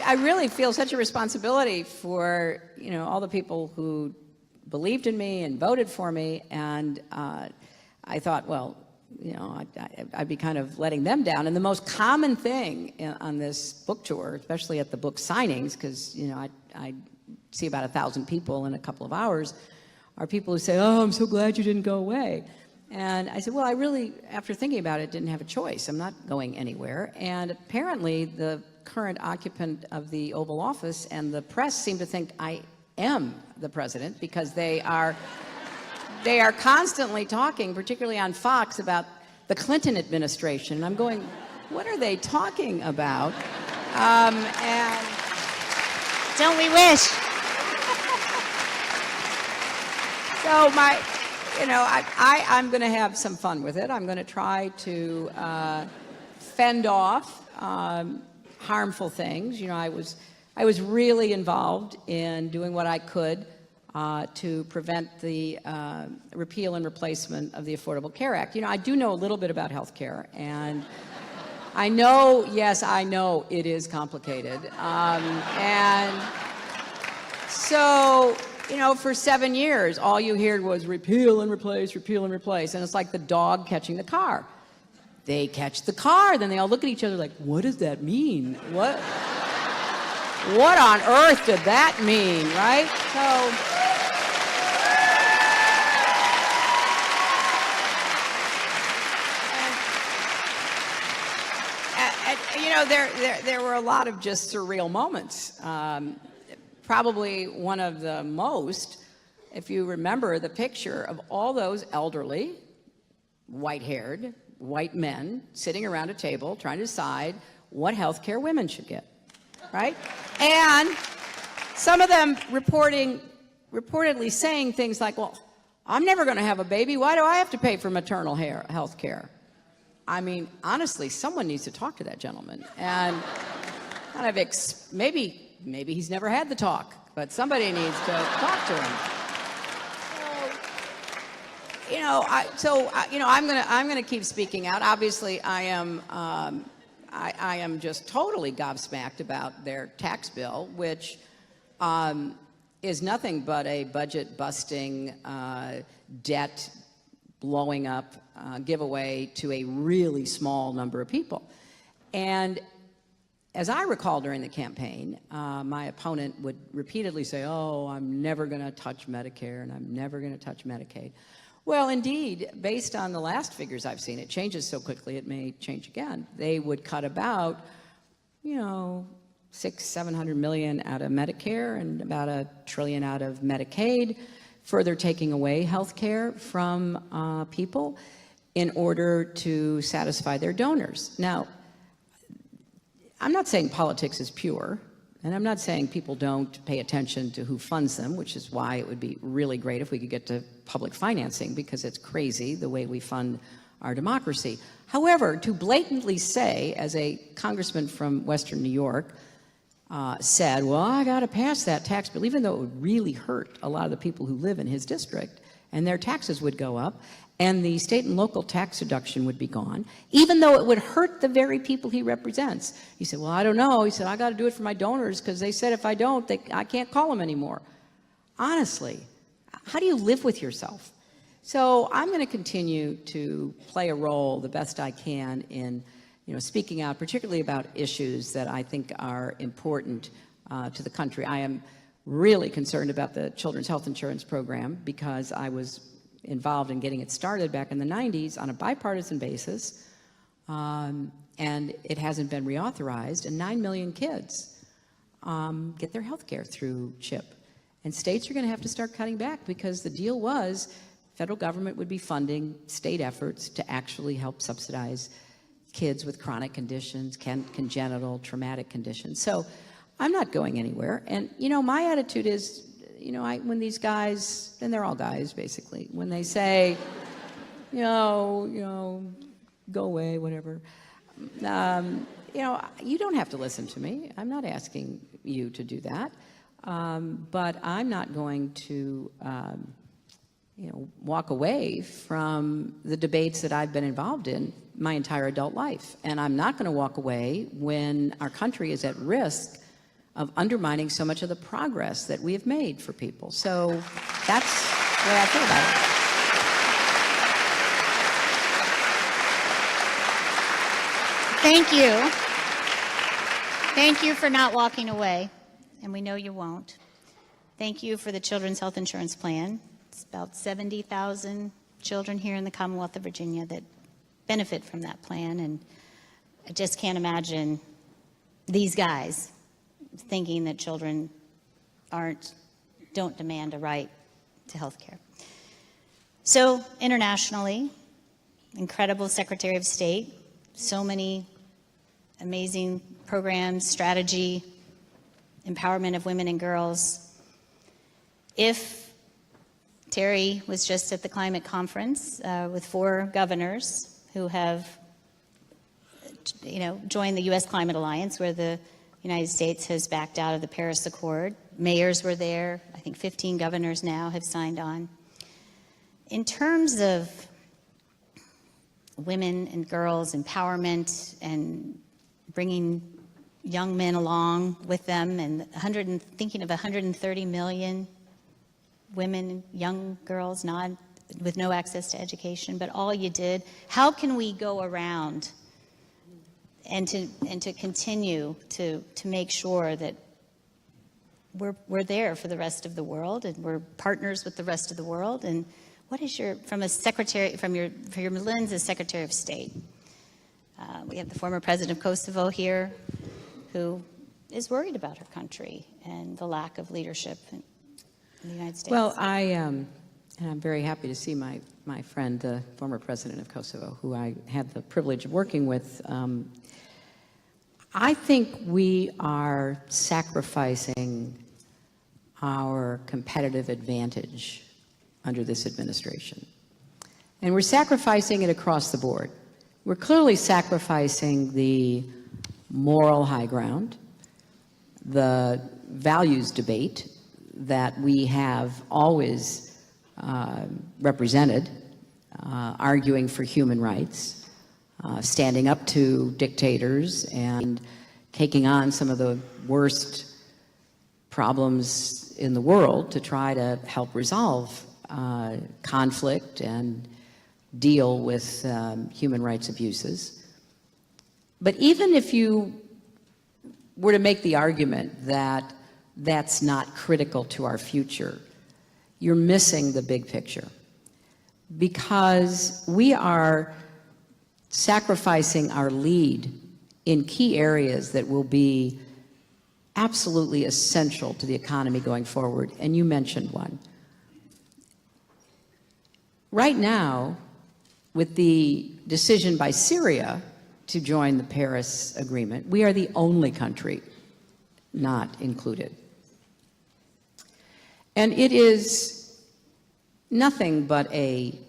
I really feel such a responsibility for, all the people who believed in me and voted for me, and I thought, well, I'd be kind of letting them down. And the most common thing on this book tour, especially at the book signings, because, I see about 1,000 people in a couple of hours, are people who say, oh, I'm so glad you didn't go away. And I said, well, I really, after thinking about it, didn't have a choice. I'm not going anywhere. And apparently the current occupant of the Oval Office and the press seem to think I am the president, because they are constantly talking, particularly on Fox, about the Clinton administration. And I'm going, what are they talking about? And don't we wish? So I'm going to have some fun with it. I'm going to try to fend off harmful things. I was really involved in doing what I could to prevent the repeal and replacement of the Affordable Care Act. I do know a little bit about health care, and I know, yes, I know it is complicated. And so, for 7 years, all you heard was repeal and replace, and it's like the dog catching the car. They catch the car, then they all look at each other like, what does that mean? What on earth did that mean, right? So, there were a lot of just surreal moments. Probably one of the most, if you remember the picture of all those elderly, white-haired, white men sitting around a table trying to decide what health care women should get, right? And some of them reportedly saying things like, well, I'm never going to have a baby. Why do I have to pay for maternal health care? I mean, honestly, someone needs to talk to that gentleman. And kind of maybe he's never had the talk, but somebody needs to talk to him. I'm going to keep speaking out. Obviously, I am just totally gobsmacked about their tax bill, which is nothing but a budget-busting, debt-blowing up giveaway to a really small number of people. And as I recall during the campaign, my opponent would repeatedly say, oh, I'm never going to touch Medicare, and I'm never going to touch Medicaid. Well, indeed, based on the last figures I've seen, it changes so quickly it may change again. They would cut about, $600-700 million out of Medicare and about $1 trillion out of Medicaid, further taking away health care from people in order to satisfy their donors. Now, I'm not saying politics is pure, and I'm not saying people don't pay attention to who funds them, which is why it would be really great if we could get to public financing, because it's crazy the way we fund our democracy. However, to blatantly say, as a congressman from Western New York said, well, I got to pass that tax bill, even though it would really hurt a lot of the people who live in his district, and their taxes would go up, and the state and local tax deduction would be gone, even though it would hurt the very people he represents. He said, well, I don't know. He said, I got to do it for my donors, because they said if I don't, I can't call them anymore. Honestly, how do you live with yourself? So I'm going to continue to play a role the best I can in speaking out, particularly about issues that I think are important to the country. I am really concerned about the Children's Health Insurance Program, because I was involved in getting it started back in the 90s on a bipartisan basis, and it hasn't been reauthorized, and 9 million kids get their health care through CHIP. And states are going to have to start cutting back, because the deal was federal government would be funding state efforts to actually help subsidize kids with chronic conditions, congenital, traumatic conditions. So I'm not going anywhere. And, my attitude is, when these guys, and they're all guys basically, when they say, go away, whatever, You know, you don't have to listen to me. I'm not asking you to do that. But I'm not going to, you know, walk away from the debates that I've been involved in my entire adult life. And I'm not going to walk away when our country is at risk of undermining so much of the progress that we have made for people. So that's the way I feel about it. Thank you. Thank you for not walking away, and we know you won't. Thank you for the Children's Health Insurance Plan. It's about 70,000 children here in the Commonwealth of Virginia that benefit from that plan, and I just can't imagine these guys thinking that children don't demand a right to health care. So internationally, incredible Secretary of State, so many amazing programs, strategy, empowerment of women and girls. If Terry was just at the climate conference with 4 governors who have, you know, joined the U.S. Climate Alliance, where the United States has backed out of the Paris Accord. Mayors were there. I think 15 governors now have signed on. In terms of women and girls empowerment and bringing young men along with them, and thinking of 130 million women, young girls, with no access to education, but all you did. How can we go around and to continue to make sure that we're there for the rest of the world, and we're partners with the rest of the world? And what is your lens as Secretary of State? We have the former president of Kosovo here, who is worried about her country and the lack of leadership in the United States. Well, and I'm very happy to see my friend, the former president of Kosovo, who I had the privilege of working with. I think we are sacrificing our competitive advantage under this administration. And we're sacrificing it across the board. We're clearly sacrificing the moral high ground, the values debate that we have always represented, arguing for human rights, standing up to dictators and taking on some of the worst problems in the world to try to help resolve conflict and deal with human rights abuses. But even if you were to make the argument that that's not critical to our future, you're missing the big picture, because we are sacrificing our lead in key areas that will be absolutely essential to the economy going forward, and you mentioned one. Right now, with the decision by Syria to join the Paris Agreement, we are the only country not included. And it is nothing but a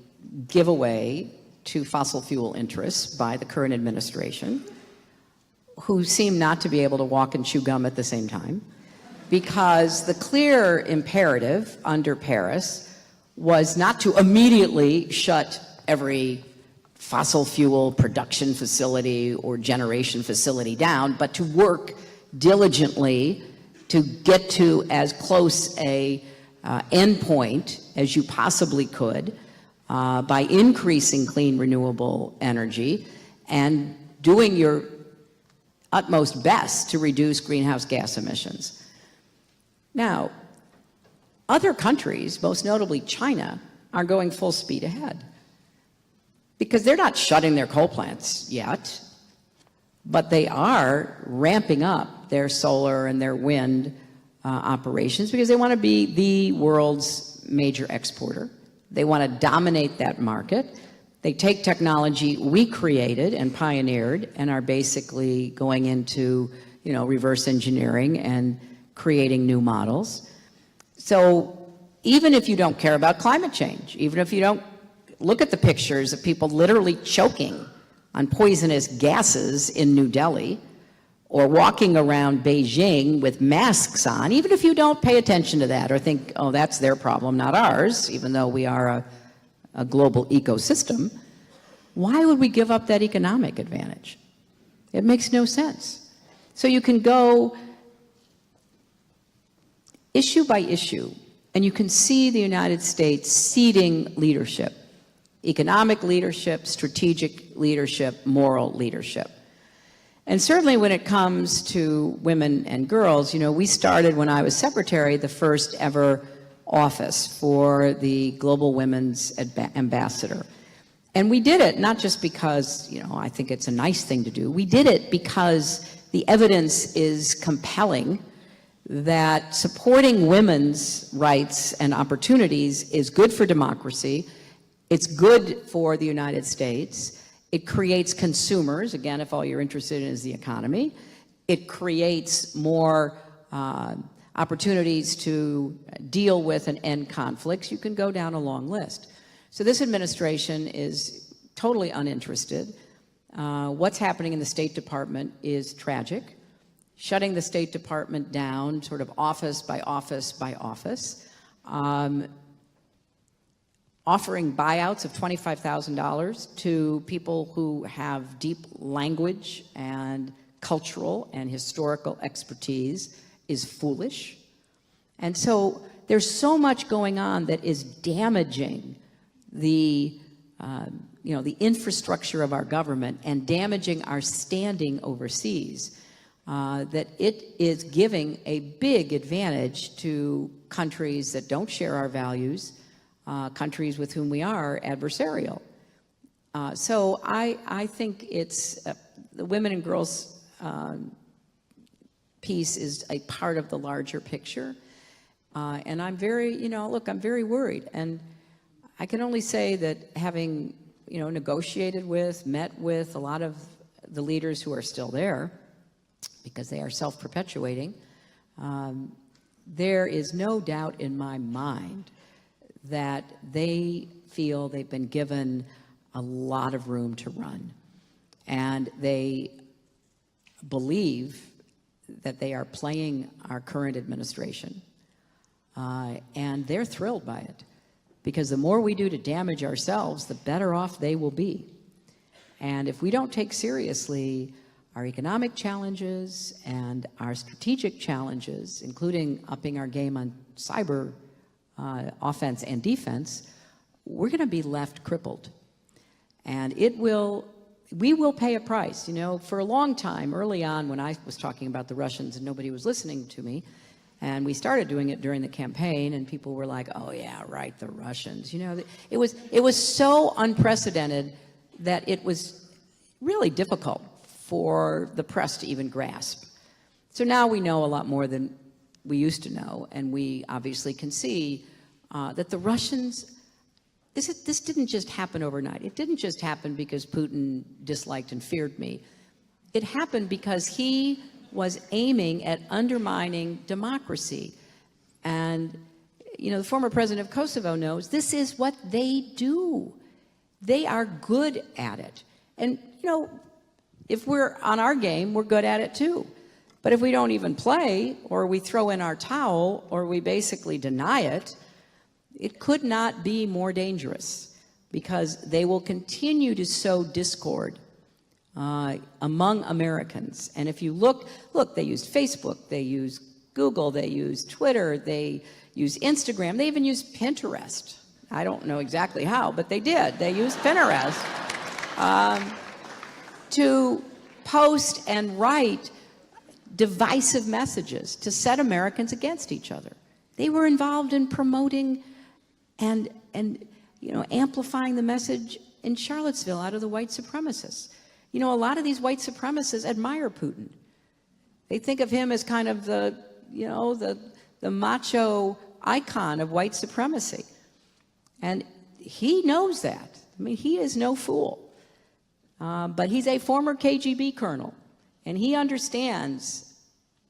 giveaway to fossil fuel interests by the current administration, who seem not to be able to walk and chew gum at the same time, because the clear imperative under Paris was not to immediately shut every fossil fuel production facility or generation facility down, but to work diligently to get to as close a endpoint as you possibly could by increasing clean renewable energy and doing your utmost best to reduce greenhouse gas emissions. Now, other countries, most notably China, are going full speed ahead, because they're not shutting their coal plants yet, but they are ramping up their solar and their wind operations, because they want to be the world's major exporter. They want to dominate that market. They take technology we created and pioneered and are basically going into, you know, reverse engineering and creating new models. So even if you don't care about climate change, even if you don't look at the pictures of people literally choking on poisonous gases in New Delhi, or walking around Beijing with masks on, even if you don't pay attention to that or think, oh, that's their problem, not ours, even though we are a global ecosystem, why would we give up that economic advantage? It makes no sense. So you can go issue by issue, and you can see the United States ceding leadership, economic leadership, strategic leadership, moral leadership. And certainly when it comes to women and girls, you know, we started when I was secretary the first ever office for the Global Women's Ambassador. And we did it not just because, you know, I think it's a nice thing to do. We did it because the evidence is compelling that supporting women's rights and opportunities is good for democracy. It's good for the United States. It creates consumers, again, if all you're interested in is the economy. It creates more opportunities to deal with and end conflicts. You can go down a long list. So this administration is totally uninterested. What's happening in the State Department is tragic. Shutting the State Department down, sort of office by office by office. Offering buyouts of $25,000 to people who have deep language and cultural and historical expertise is foolish. And so there's so much going on that is damaging the the infrastructure of our government and damaging our standing overseas, that it is giving a big advantage to countries that don't share our values, countries with whom we are adversarial. So I think it's the women and girls piece is a part of the larger picture. And I'm very, I'm very worried. And I can only say that having, negotiated with, met with a lot of the leaders who are still there, because they are self-perpetuating, there is no doubt in my mind that they feel they've been given a lot of room to run. And they believe that they are playing our current administration. And they're thrilled by it, because the more we do to damage ourselves, the better off they will be. And if we don't take seriously our economic challenges and our strategic challenges, including upping our game on cyber offense and defense, we're going to be left crippled. And we will pay a price. For a long time, early on when I was talking about the Russians and nobody was listening to me, and we started doing it during the campaign, and people were like, oh yeah, right, the Russians. It was so unprecedented that it was really difficult for the press to even grasp. So now we know a lot more than we used to know, and we obviously can see that the Russians, this didn't just happen overnight. It didn't just happen because Putin disliked and feared me. It happened because he was aiming at undermining democracy. And, the former president of Kosovo knows this is what they do. They are good at it. And, if we're on our game, we're good at it too. But if we don't even play, or we throw in our towel, or we basically deny it, it could not be more dangerous, because they will continue to sow discord among Americans. And if you look, they used Facebook, they used Google, they used Twitter, they used Instagram, they even used Pinterest. I don't know exactly how, but they did. They used Pinterest to post and write divisive messages to set Americans against each other. They were involved in promoting and amplifying the message in Charlottesville out of the white supremacists. A lot of these white supremacists admire Putin. They think of him as kind of the macho icon of white supremacy. And he knows that. I mean, he is no fool. But he's a former KGB colonel, and he understands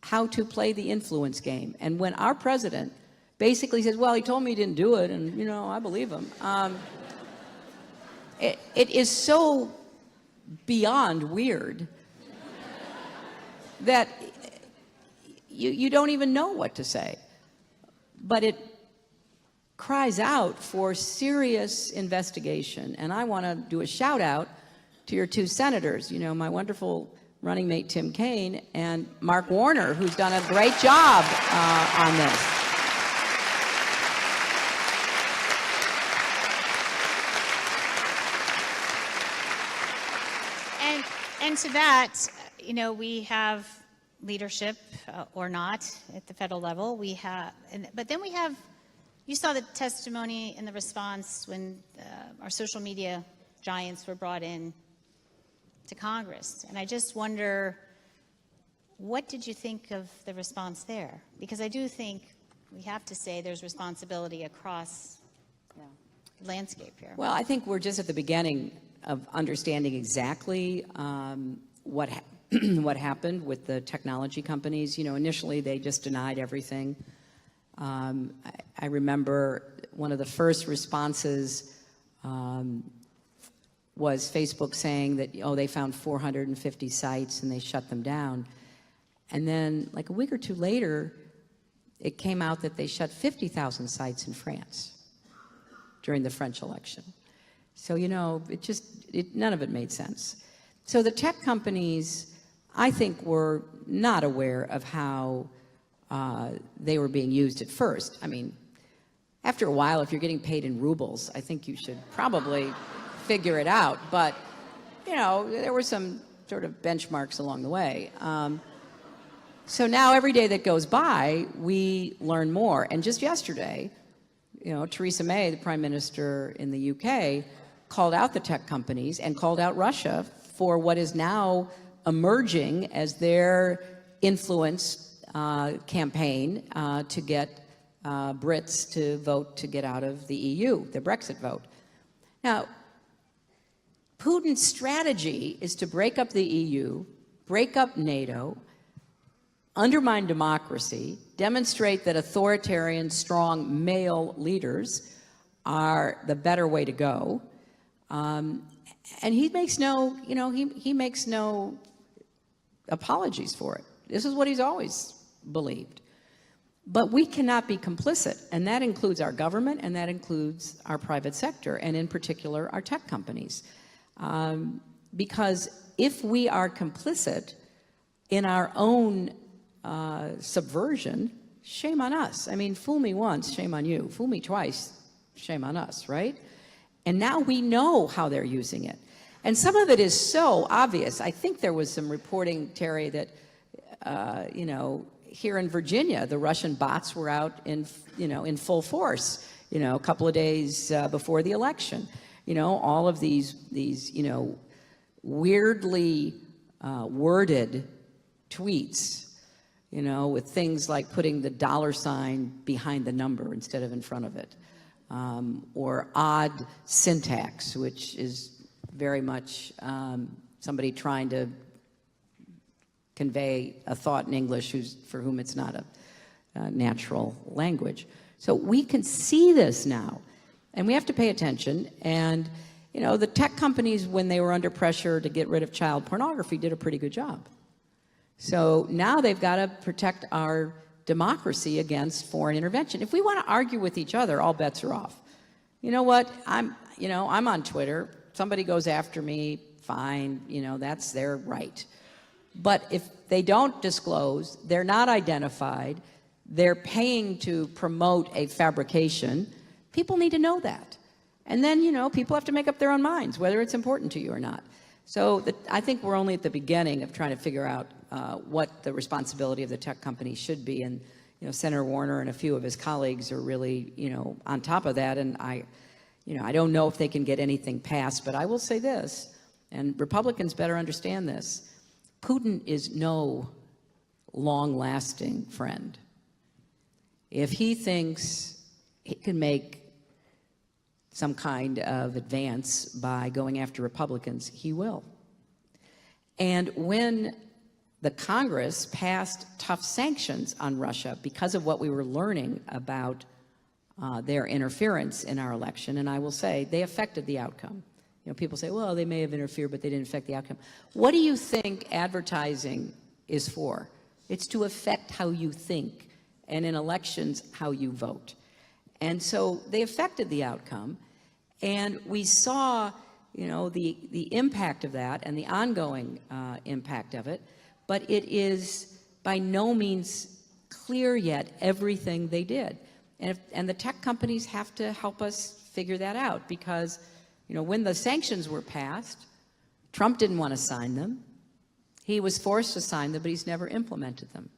how to play the influence game. And when our president basically says, well, he told me he didn't do it, and, I believe him, it is so beyond weird that you don't even know what to say. But it cries out for serious investigation. And I want to do a shout out to your two senators, you know, my wonderful running mate Tim Kaine and Mark Warner, who's done a great job on this. And to that, you know, we have leadership or not at the federal level. We have, but then we have. You saw the testimony and the response when our social media giants were brought in to Congress, and I just wonder, what did you think of the response there? Because I do think we have to say there's responsibility across the landscape here. Well, I think we're just at the beginning of understanding exactly what happened with the technology companies. You know, initially they just denied everything. I remember one of the first responses was Facebook saying that, oh, they found 450 sites and they shut them down. And then like a week or two later, it came out that they shut 50,000 sites in France during the French election. So, you know, none of it made sense. So the tech companies, I think, were not aware of how they were being used at first. I mean, after a while, if you're getting paid in rubles, I think you should probably figure it out. But, you know, there were some sort of benchmarks along the way. So now every day that goes by, we learn more. And just yesterday, you know, Theresa May, the Prime Minister in the UK, called out the tech companies and called out Russia for what is now emerging as their influence campaign to get Brits to vote to get out of the EU, the Brexit vote. Now, Putin's strategy is to break up the EU, break up NATO, undermine democracy, demonstrate that authoritarian, strong male leaders are the better way to go. And he makes no, you know, he makes no apologies for it. This is what he's always believed. But we cannot be complicit, and that includes our government, and that includes our private sector, and in particular, our tech companies. Because if we are complicit in our own subversion, shame on us. I mean, fool me once, shame on you. Fool me twice, shame on us, right? And now we know how they're using it. And some of it is so obvious. I think there was some reporting, Terry, that, you know, here in Virginia, the Russian bots were out in, you know, in full force, you know, a couple of days before the election. You know, all of these you know, weirdly worded tweets, you know, with things like putting the $ behind the number instead of in front of it, or odd syntax, which is very much somebody trying to convey a thought in English for whom it's not a natural language. So we can see this now, and we have to pay attention. And, you know, the tech companies, when they were under pressure to get rid of child pornography, did a pretty good job. So now they've got to protect our democracy against foreign intervention. If we want to argue with each other, all bets are off. You know what? I'm on Twitter. Somebody goes after me, fine. You know, that's their right. But if they don't disclose, they're not identified, they're paying to promote a fabrication, people need to know that. And then, you know, people have to make up their own minds, whether it's important to you or not. So I think we're only at the beginning of trying to figure out what the responsibility of the tech companies should be. And, you know, Senator Warner and a few of his colleagues are really, you know, on top of that. And I don't know if they can get anything passed, but I will say this, and Republicans better understand this. Putin is no long-lasting friend. If he thinks he can make some kind of advance by going after Republicans, he will. And when the Congress passed tough sanctions on Russia because of what we were learning about their interference in our election, and I will say they affected the outcome. You know, people say, well, they may have interfered, but they didn't affect the outcome. What do you think advertising is for? It's to affect how you think, and in elections, how you vote. And so they affected the outcome, and we saw, you know, the impact of that and the ongoing impact of it, but it is by no means clear yet everything they did. And the tech companies have to help us figure that out, because, you know, when the sanctions were passed, Trump didn't want to sign them. He was forced to sign them, but he's never implemented them.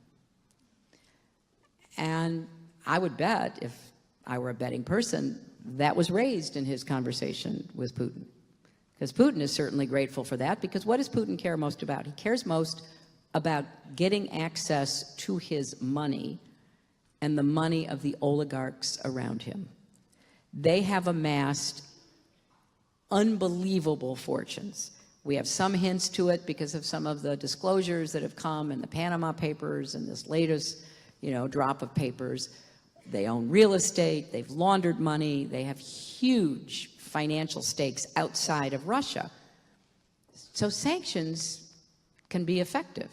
And I would bet, if I were a betting person, that was raised in his conversation with Putin. Because Putin is certainly grateful for that, because what does Putin care most about? He cares most about getting access to his money and the money of the oligarchs around him. They have amassed unbelievable fortunes. We have some hints to it because of some of the disclosures that have come in the Panama Papers and this latest, you know, drop of papers. They own real estate, they've laundered money, they have huge financial stakes outside of Russia. So sanctions can be effective.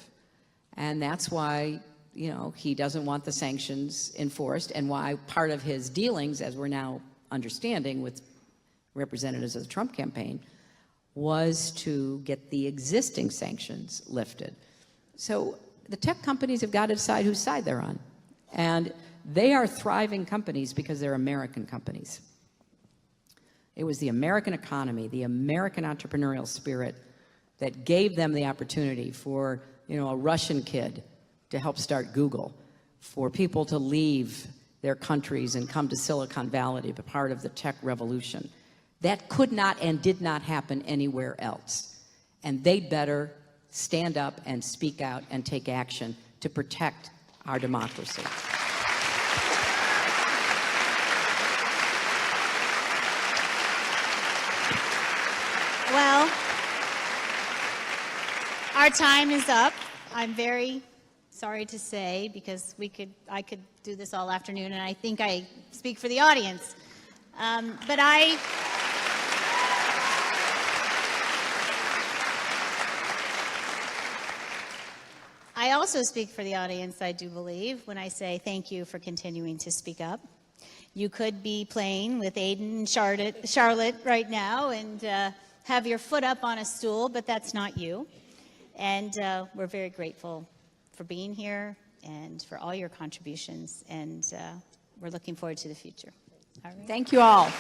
And that's why, you know, he doesn't want the sanctions enforced, and why part of his dealings, as we're now understanding with representatives of the Trump campaign, was to get the existing sanctions lifted. So the tech companies have got to decide whose side they're on. And they are thriving companies because they're American companies. It was the American economy, the American entrepreneurial spirit that gave them the opportunity for, you know, a Russian kid to help start Google, for people to leave their countries and come to Silicon Valley to be part of the tech revolution. That could not and did not happen anywhere else. And they'd better stand up and speak out and take action to protect our democracy. Well, our time is up. I'm very sorry to say, because I could do this all afternoon, and I think I speak for the audience. But I also speak for the audience, I do believe, when I say thank you for continuing to speak up. You could be playing with Aiden and Charlotte right now and have your foot up on a stool, but that's not you. And we're very grateful for being here and for all your contributions, and we're looking forward to the future. All right. Thank you all.